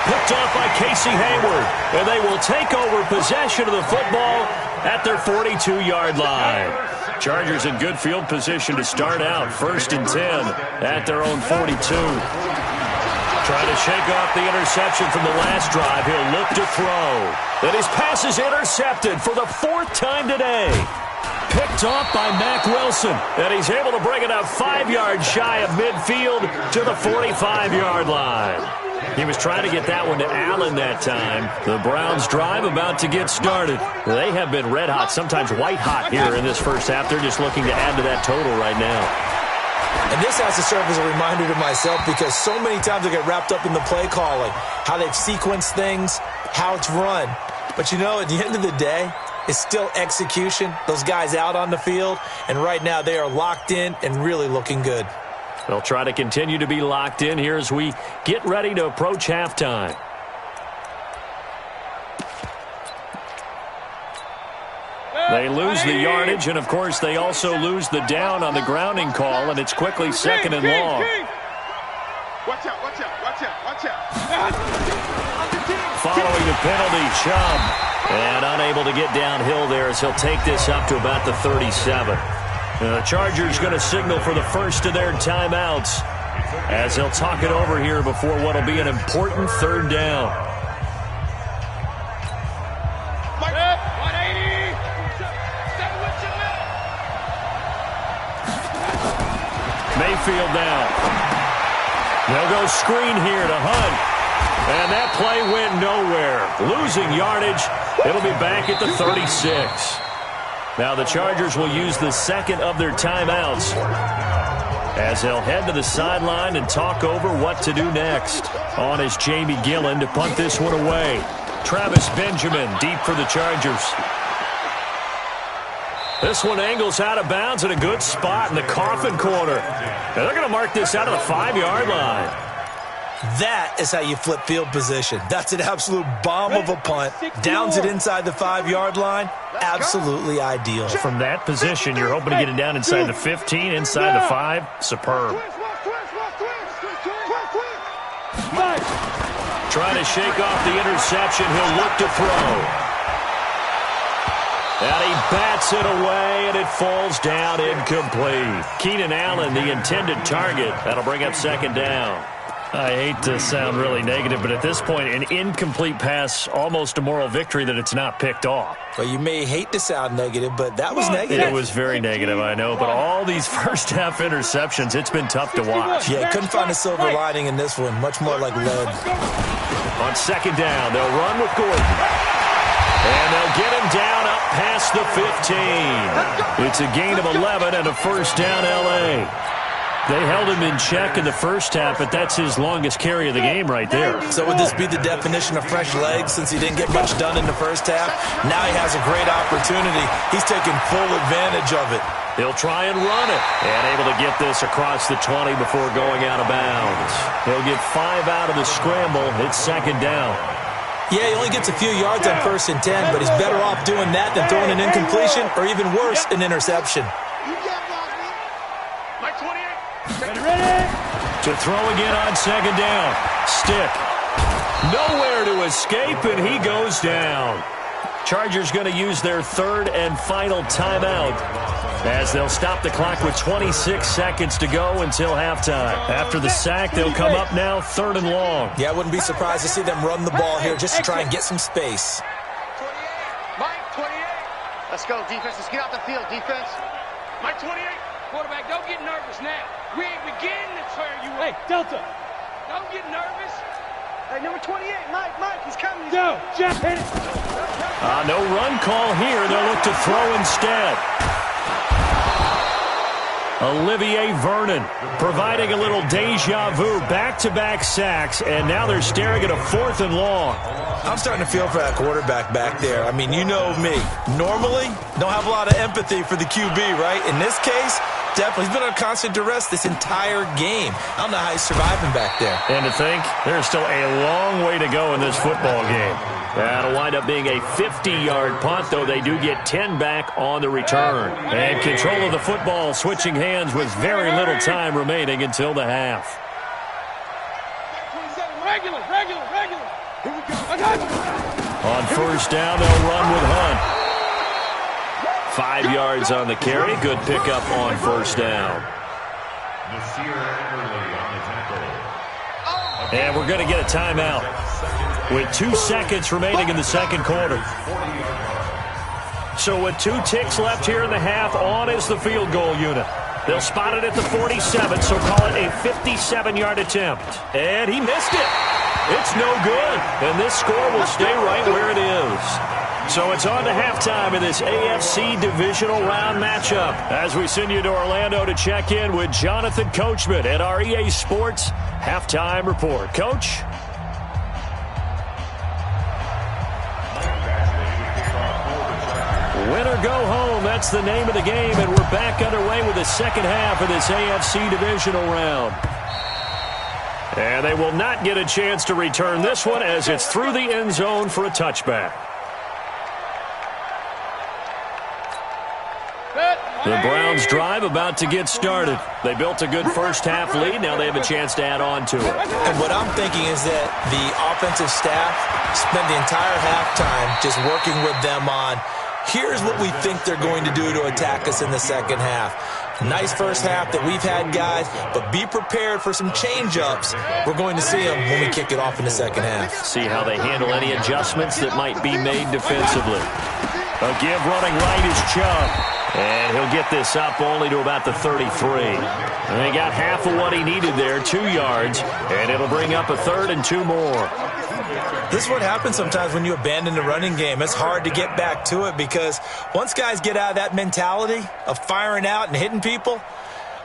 Picked off by Casey Hayward, and they will take over possession of the football at their 42-yard line. Chargers in good field position to start out. 1st and 10 at their own 42. Trying to shake off the interception from the last drive. He'll look to throw. And his pass is intercepted for the 4th time today. Picked off by Mack Wilson, and he's able to bring it up 5 yards shy of midfield to the 45-yard line. He was trying to get that one to Allen that time. The Browns' drive about to get started. They have been red hot, sometimes white hot here in this first half. They're just looking to add to that total right now. And this has to serve as a reminder to myself because so many times I get wrapped up in the play calling, how they've sequenced things, how it's run. But, you know, at the end of the day, it's still execution. Those guys out on the field, and right now they are locked in and really looking good. They'll try to continue to be locked in here as we get ready to approach halftime. They lose the yardage, and, of course, they also lose the down on the grounding call, and it's quickly 2nd and long. Watch out, watch out, watch out, watch out. Following the penalty, Chubb. And unable to get downhill there as he'll take this up to about the 37. The Chargers going to signal for the first of their timeouts as they'll talk it over here before what will be an important 3rd down. 180. Mayfield now. They'll go screen here to Hunt. And that play went nowhere. Losing yardage. It'll be back at the 36. Now the Chargers will use the 2nd of their timeouts as they'll head to the sideline and talk over what to do next. On is Jamie Gillen to punt this one away. Travis Benjamin deep for the Chargers. This one angles out of bounds in a good spot in the coffin corner. And they're going to mark this out of the 5-yard line. That is how you flip field position. That's an absolute bomb of a punt. Downs it inside the 5-yard line. Absolutely ideal. From that position, you're hoping to get it down inside the 15, inside the 5. Superb. Trying to shake off the interception. He'll look to throw. And he bats it away, and it falls down incomplete. Keenan Allen, the intended target. That'll bring up 2nd down. I hate to sound really negative, but at this point, an incomplete pass, almost a moral victory that it's not picked off. Well, you may hate to sound negative, but that was negative. It was very negative, I know, but all these first-half interceptions, it's been tough to watch. Yeah, couldn't find a silver lining in this one, much more like lead. On 2nd down, they'll run with Gordon. And they'll get him down up past the 15. It's a gain of 11 and a first down, L.A. They held him in check in the first half, but that's his longest carry of the game right there. So would this be the definition of fresh legs since he didn't get much done in the first half? Now he has a great opportunity. He's taking full advantage of it. He'll try and run it. And able to get this across the 20 before going out of bounds. He'll get 5 out of the scramble. It's 2nd down. Yeah, he only gets a few yards on 1st and 10, but he's better off doing that than throwing an incompletion or even worse, an interception. To throw again on second down. Stick. Nowhere to escape, and he goes down. Chargers going to use their third and final timeout as they'll stop the clock with 26 seconds to go until halftime. After the sack, they'll come up now third and long. Yeah, I wouldn't be surprised to see them run the ball here just to try and get some space. 28. Mike, 28. Let's go, defense. Let's get out the field, defense. Mike, 28. Quarterback, don't get nervous now. We ain't beginning to turn you up. Hey, Delta. Don't get nervous. Hey, number 28, Mike, he's coming. Go, Jeff, hit it. No run call here. They'll look to throw instead. Olivier Vernon providing a little deja vu. Back-to-back sacks, and now they're staring at a 4th and long. I'm starting to feel for that quarterback back there. I mean, you know me. Normally, don't have a lot of empathy for the QB, right? In this case, definitely. He's been under constant duress this entire game. I don't know how he's surviving back there. And to think, there's still a long way to go in this football game. That'll wind up being a 50-yard punt, though they do get 10 back on the return. And control of the football switching hands with very little time remaining until the half. Regular. Here we go. On first down, they'll run with Hunt. 5 yards on the carry. Good pickup on first down. And we're going to get a timeout with 2 seconds remaining in the second quarter. So with 2 ticks left here in the half, on is the field goal unit. They'll spot it at the 47, so call it a 57-yard attempt. And he missed it. It's no good. And this score will stay right where it is. So it's on to halftime in this AFC Divisional Round matchup as we send you to Orlando to check in with Jonathan Coachman at our EA Sports Halftime Report. Coach? Win or go home, that's the name of the game, and we're back underway with the second half of this AFC Divisional Round. And they will not get a chance to return this one as it's through the end zone for a touchback. The Browns drive about to get started. They built a good first-half lead. Now they have a chance to add on to it. And what I'm thinking is that the offensive staff spent the entire halftime just working with them on, here's what we think they're going to do to attack us in the second half. Nice first half that we've had, guys, but be prepared for some change-ups. We're going to see them when we kick it off in the second half. See how they handle any adjustments that might be made defensively. A give running right is Chubb. And he'll get this up only to about the 33. And he got half of what he needed there, 2 yards, and it'll bring up a 3rd and 2 more. This is what happens sometimes when you abandon the running game. It's hard to get back to it because once guys get out of that mentality of firing out and hitting people,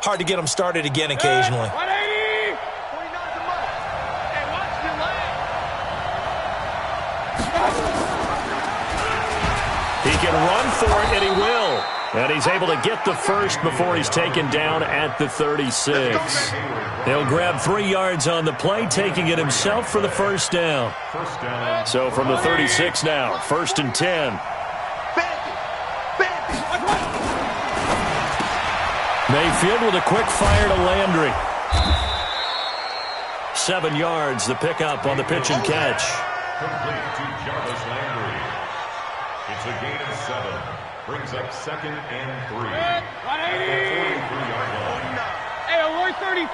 hard to get them started again occasionally. 180! Hey, watch your leg! He can run for it, and he will. And he's able to get the first before he's taken down at the 36. He'll grab 3 yards on the play, taking it himself for the first down. So from the 36 now, 1st and 10. Mayfield with a quick fire to Landry. 7 yards, the pickup on the pitch and catch. Complete to Jarvis Landry. It's a gain of 7. Brings up 2nd and 3. 43-yard line. Hey, alert 33.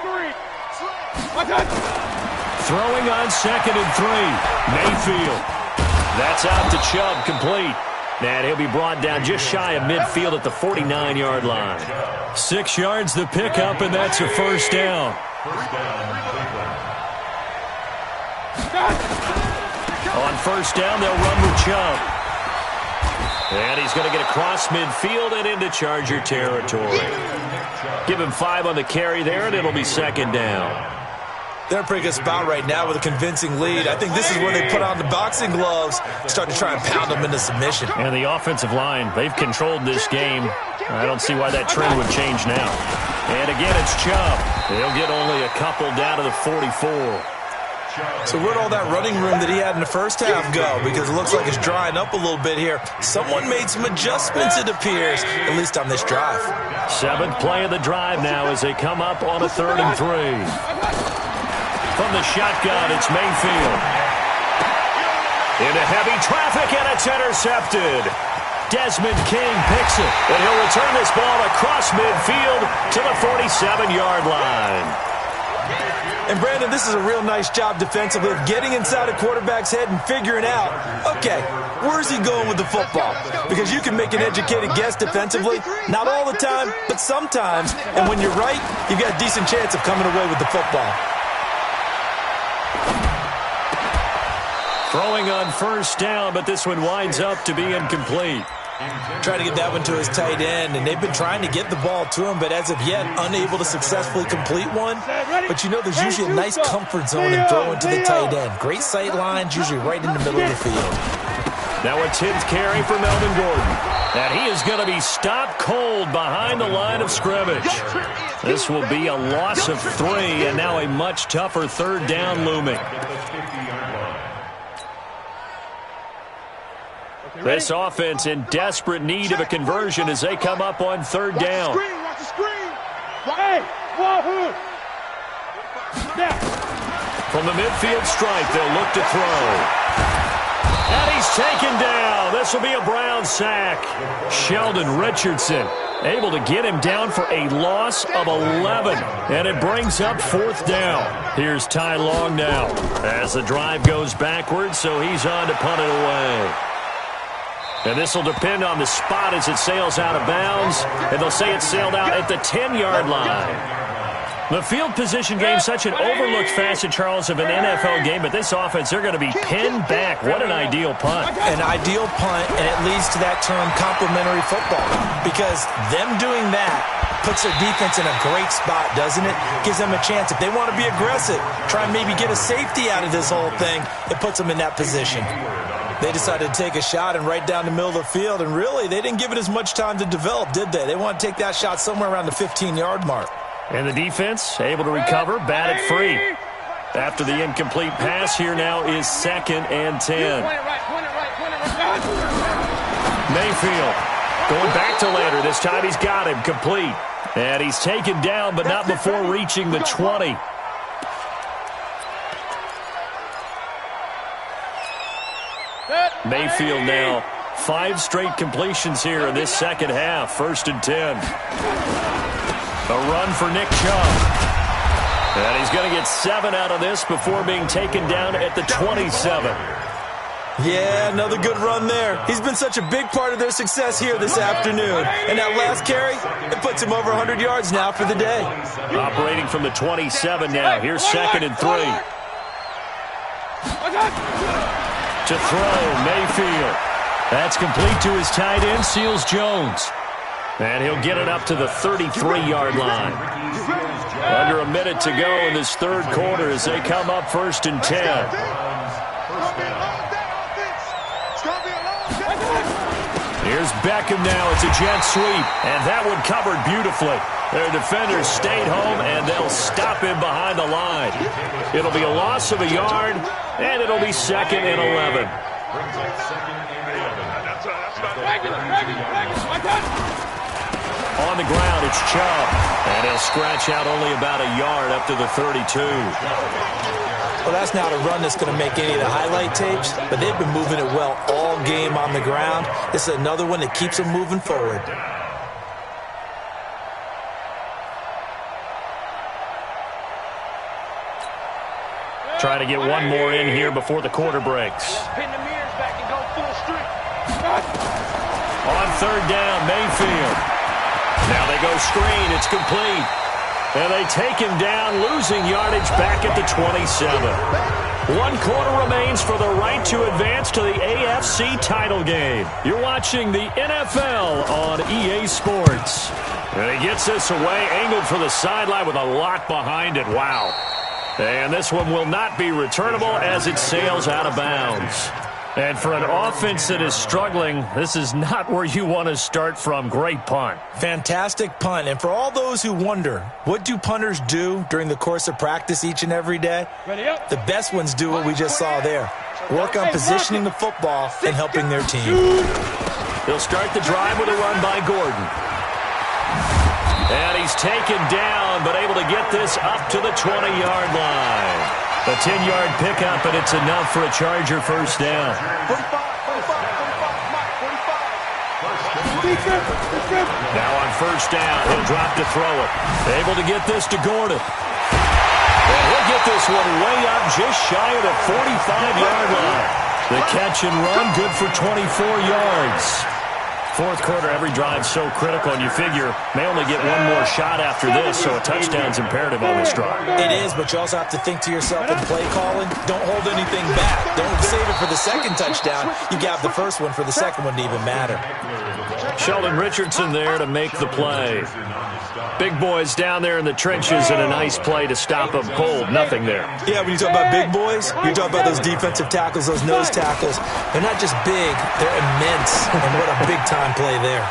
Throwing on 2nd and 3. Mayfield. That's out to Chubb, complete. And he'll be brought down just shy of midfield at the 49-yard line. 6 yards the pickup, and that's a first down. First down, On first down, they'll run with Chubb. And he's going to get across midfield and into Charger territory. Give him 5 on the carry there, and it'll be 2nd down. They're in a pretty good spot right now with a convincing lead. I think this is where they put on the boxing gloves, start to try and pound them into submission. And the offensive line, they've controlled this game. I don't see why that trend would change now. And again, it's Chubb. They'll get only a couple down to the 44. So where'd all that running room that he had in the first half go? Because it looks like it's drying up a little bit here. Someone made some adjustments, it appears, at least on this drive. 7th play of the drive now as they come up on a 3rd and 3. From the shotgun, it's Mayfield. Into heavy traffic, and it's intercepted. Desmond King picks it, and he'll return this ball across midfield to the 47-yard line. And, Brandon, this is a real nice job defensively of getting inside a quarterback's head and figuring out, okay, where's he going with the football? Because you can make an educated guess defensively, not all the time, but sometimes. And when you're right, you've got a decent chance of coming away with the football. Throwing on 1st down, but this one winds up to be incomplete. Trying to get that one to his tight end, and they've been trying to get the ball to him, but as of yet, unable to successfully complete one. But you know there's usually a nice comfort zone in throwing to the tight end. Great sight lines, usually right in the middle of the field. Now a 10th carry for Melvin Gordon. And he is going to be stopped cold behind the line of scrimmage. This will be a loss of 3, and now a much tougher 3rd down looming. This offense in desperate need of a conversion as they come up on 3rd down. Watch the screen. Hey, wahoo! From the midfield stripe, they'll look to throw. And he's taken down. This will be a Brown sack. Sheldon Richardson able to get him down for a loss of 11. And it brings up 4th down. Here's Ty Long now as the drive goes backwards, so he's on to punt it away. And this will depend on the spot as it sails out of bounds. And they'll say it sailed out at the 10-yard line. The field position game, such an overlooked facet, Charles, of an NFL game. But this offense, they're going to be pinned back. What an ideal punt. An ideal punt, and it leads to that term complimentary football. Because them doing that puts their defense in a great spot, doesn't it? Gives them a chance. If they want to be aggressive, try and maybe get a safety out of this whole thing, it puts them in that position. They decided to take a shot and right down the middle of the field, and really, they didn't give it as much time to develop, did they? They want to take that shot somewhere around the 15-yard mark. And the defense able to recover, batted free. After the incomplete pass, here now is 2nd and 10. Mayfield going back to Lander. This time he's got him complete. And he's taken down, but not before reaching the 20. Mayfield now 5 straight completions here in this 2nd half. 1st and 10. A run for Nick Chubb. And he's going to get 7 out of this before being taken down at the 27. Yeah, another good run there. He's been such a big part of their success here this afternoon. And that last carry, it puts him over 100 yards now for the day. Operating from the 27 now. Here's 2nd and 3. To throw, Mayfield. That's complete to his tight end, Seals Jones. And he'll get it up to the 33-yard line. Under a minute to go in this 3rd quarter as they come up 1st and 10. Here's Beckham now. It's a jet sweep. And that one covered beautifully. Their defenders stayed home, and they'll stop him behind the line. It'll be a loss of a yard, and it'll be 2nd and 11. On the ground, it's Chubb. And he'll scratch out only about a yard up to the 32. Well, that's not a run that's going to make any of the highlight tapes, but they've been moving it well all game on the ground. This is another one that keeps them moving forward. Trying to get one more in here before the quarter breaks. Pin the mirrors back and go full street. On 3rd down, Mayfield. Now they go screen. It's complete. And they take him down, losing yardage back at the 27. 1 quarter remains for the right to advance to the AFC title game. You're watching the NFL on EA Sports. And he gets this away, angled for the sideline with a lot behind it. Wow. And this one will not be returnable as it sails out of bounds. And for an offense that is struggling, this is not where you want to start from. Great punt. Fantastic punt. And for all those who wonder, what do punters do during the course of practice each and every day? The best ones do what we just saw there. Work on positioning the football and helping their team. They'll start the drive with a run by Gordon. And he's taken down, but able to get this up to the 20-yard line. A 10-yard pickup, and it's enough for a Charger first down. Now on first down, he'll drop to throw it. Able to get this to Gordon. And he'll get this one way up just shy of the 45-yard line. The catch and run, good for 24 yards. Fourth quarter, every drive so critical, and you figure may only get one more shot after this, so a touchdown's imperative on this drive. It is, but you also have to think to yourself in play calling, don't hold anything back. Don't save it for the second touchdown. You got the first one for the second one to even matter. Sheldon Richardson there to make the play. Big boys down there in the trenches, and a nice play to stop them cold. Nothing there. Yeah, when you talk about big boys, you talk about those defensive tackles, those nose tackles. They're not just big, they're immense, and what a big-time play there.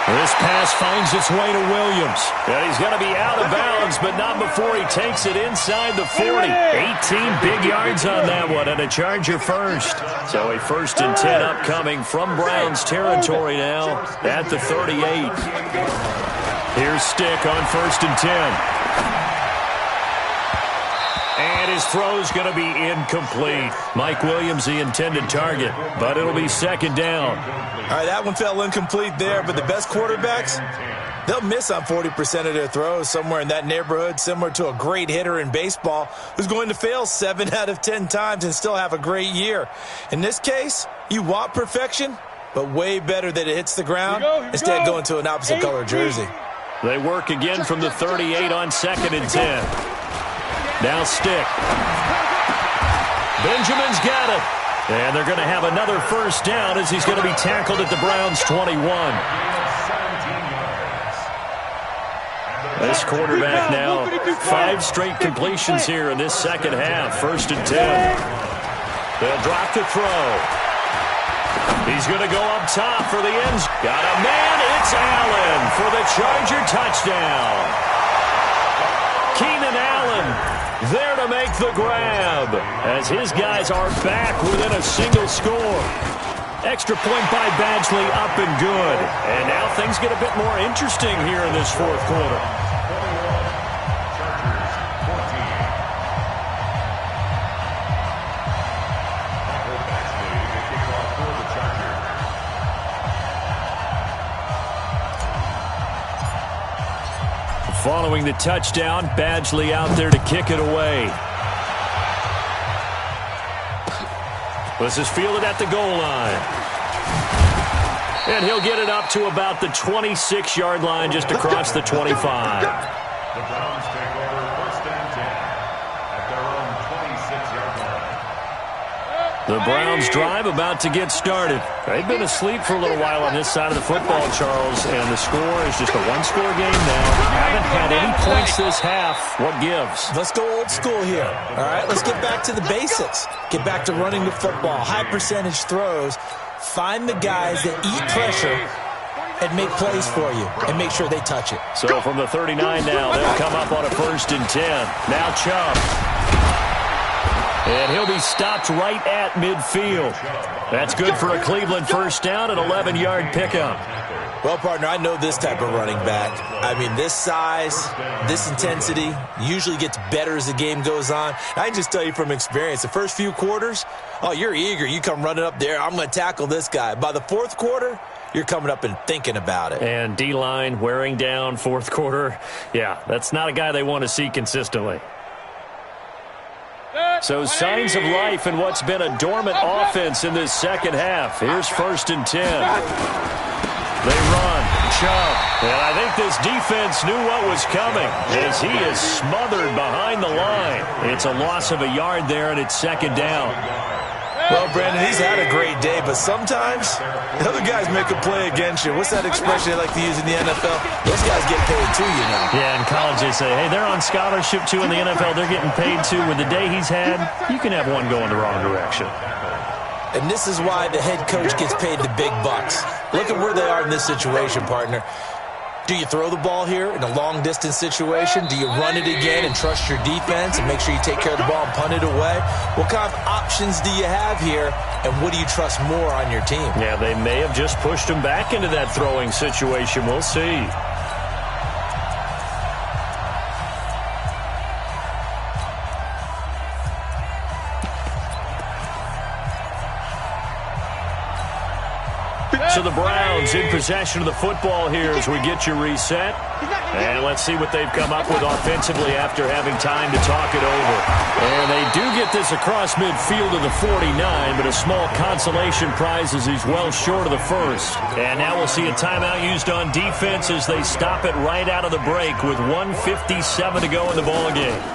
This pass finds its way to Williams. And he's going to be out of bounds, but not before he takes it inside the 40. 18 big yards on that one, and a Charger first. So a 1st and 10 upcoming from Browns territory now at the 38. Here's Stick on 1st and 10. And his throw's going to be incomplete. Mike Williams, the intended target, but it'll be 2nd down. All right, that one fell incomplete there, but the best quarterbacks, they'll miss on 40% of their throws, somewhere in that neighborhood, similar to a great hitter in baseball who's going to fail 7 out of 10 times and still have a great year. In this case, you want perfection, but way better that it hits the ground instead of going to an opposite color jersey. They work again from the 38 on 2nd and 10. Now Stick. Benjamin's got it. And they're going to have another first down as he's going to be tackled at the Browns' 21. This quarterback now, 5 straight completions here in this second half. 1st and 10. They'll drop to throw. He's going to go up top for the ends. Got a man. It's Allen for the Charger touchdown. Keenan Allen there to make the grab as his guys are back within a single score. Extra point by Badgley up and good. And now things get a bit more interesting here in this 4th quarter. Following the touchdown, Badgley out there to kick it away. This is fielded at the goal line. And he'll get it up to about the 26-yard line just across the 25. The Browns take over 1st and 10 at their own 26-yard line. The Browns drive about to get started. They've been asleep for a little while on this side of the football, Charles, and the score is just a 1-score game now. Haven't had any points this half. What gives? Let's go old school here. All right, let's get back to the basics. Get back to running the football, high percentage throws. Find the guys that eat pressure and make plays for you and make sure they touch it. So from the 39 now, they'll come up on a 1st and 10. Now Chubb. And he'll be stopped right at midfield. That's good for a Cleveland first down, an 11-yard pickup. Well, partner, I know this type of running back. I mean, this size, this intensity usually gets better as the game goes on. I can just tell you from experience, the first few quarters, oh, you're eager. You come running up there, I'm going to tackle this guy. By the 4th quarter, you're coming up and thinking about it. And D-line wearing down 4th quarter. Yeah, that's not a guy they want to see consistently. So signs of life in what's been a dormant offense in this second half. Here's 1st and 10. They run. Chubb. And I think this defense knew what was coming as he is smothered behind the line. It's a loss of a yard there, and it's 2nd down. Well, Brandon, he's had a great day, but sometimes the other guys make a play against you. What's that expression they like to use in the NFL? Those guys get paid too, you know. Yeah, in college they say, hey, they're on scholarship too. In the NFL, they're getting paid too. With the day he's had, you can have one going the wrong direction. And this is why the head coach gets paid the big bucks. Look at where they are in this situation, partner. Do you throw the ball here in a long-distance situation? Do you run it again and trust your defense and make sure you take care of the ball and punt it away? What kind of options do you have here, and what do you trust more on your team? Yeah, they may have just pushed him back into that throwing situation. We'll see. So the Browns in possession of the football here as we get you reset. And let's see what they've come up with offensively after having time to talk it over. And they do get this across midfield of the 49, but a small consolation prize as he's well short of the first. And now we'll see a timeout used on defense as they stop it right out of the break with 1:57 to go in the ballgame.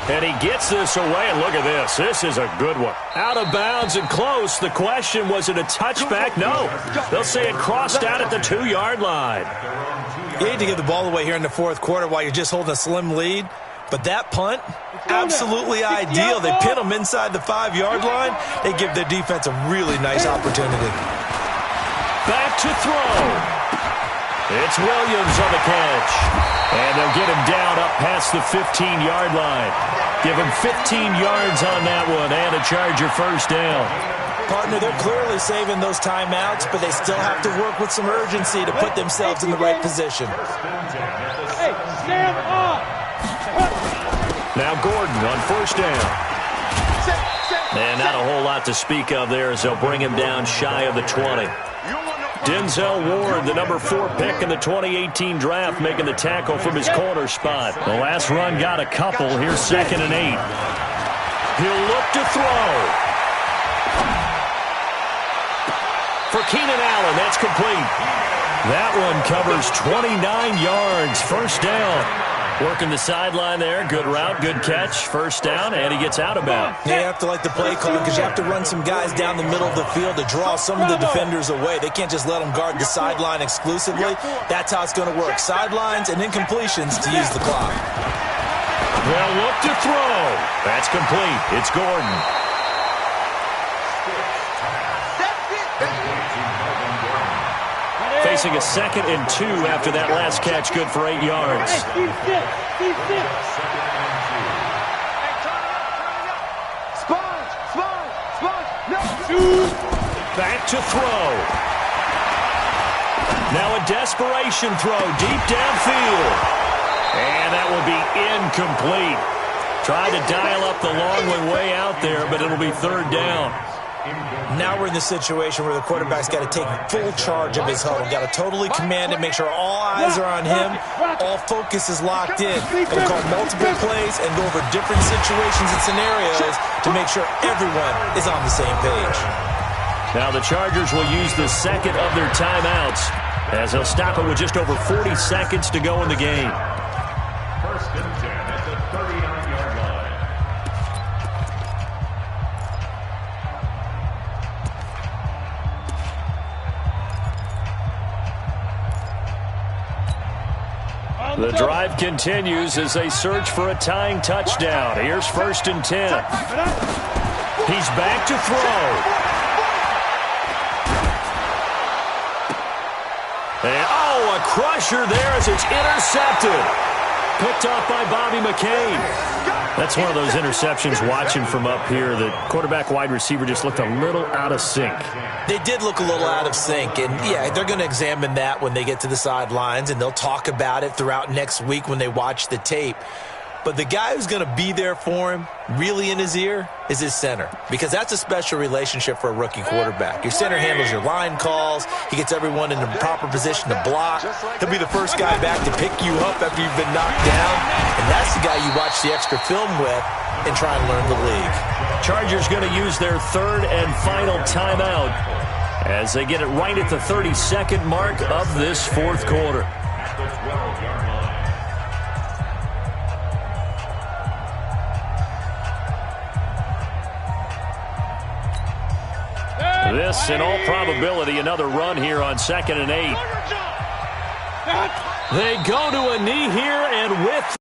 And he gets this away, and look at this. This is a good one. Out of bounds and close. The question, was it a touchback? No. They'll say it crossed out at the 2-yard line. You hate to give the ball away here in the fourth quarter while you're just holding a slim lead. But that punt, absolutely ideal. They pin them inside the 5-yard line. They give their defense a really nice opportunity. Back to throw. It's Williams on the catch. And they'll get him down up past the 15-yard line. Give him 15 yards on that one and a Charger first down. Partner, they're clearly saving those timeouts, but they still have to work with some urgency to put themselves in the right position. Hey, stand up! Now Gordon on first down. And not a whole lot to speak of there as they'll bring him down shy of the 20. Denzel Ward, the number 4 pick in the 2018 draft, making the tackle from his corner spot. The last run got a couple. Here's 2nd and 8. He'll look to throw. For Keenan Allen, that's complete. That one covers 29 yards. First down. Working the sideline there. Good route, good catch. First down, and he gets out of bounds. Yeah, you have to like the play call because you have to run some guys down the middle of the field to draw some of the defenders away. They can't just let them guard the sideline exclusively. That's how it's going to work. Sidelines and incompletions to use the clock. Well, look to throw. That's complete. It's Gordon. Facing a 2nd and 2 after that last catch, good for 8 yards. Back to throw. Now a desperation throw deep downfield. And that will be incomplete. Tried to dial up the long one way out there, but it'll be 3rd down. Now we're in the situation where the quarterback's got to take full charge of his huddle. Got to totally command it, make sure all eyes are on him. All focus is locked in. Going to call multiple plays and go over different situations and scenarios to make sure everyone is on the same page. Now the Chargers will use the 2nd of their timeouts as they'll stop it with just over 40 seconds to go in the game. 1st and 10 at the 39-yard line. The drive continues as they search for a tying touchdown. Here's 1st and 10. He's back to throw. And, a crusher there as it's intercepted. Picked off by Bobby McCain. That's one of those interceptions watching from up here. The quarterback wide receiver just looked a little out of sync. They did look a little out of sync, and yeah, they're going to examine that when they get to the sidelines, and they'll talk about it throughout next week when they watch the tape. But the guy who's going to be there for him, really in his ear, is his center. Because that's a special relationship for a rookie quarterback. Your center handles your line calls. He gets everyone in the proper position to block. He'll be the first guy back to pick you up after you've been knocked down. And that's the guy you watch the extra film with and try and learn the league. Chargers going to use their 3rd and final timeout as they get it right at the 32nd mark of this 4th quarter. At the 12-yard line. This, in all probability, another run here on 2nd and 8. They go to a knee here, and with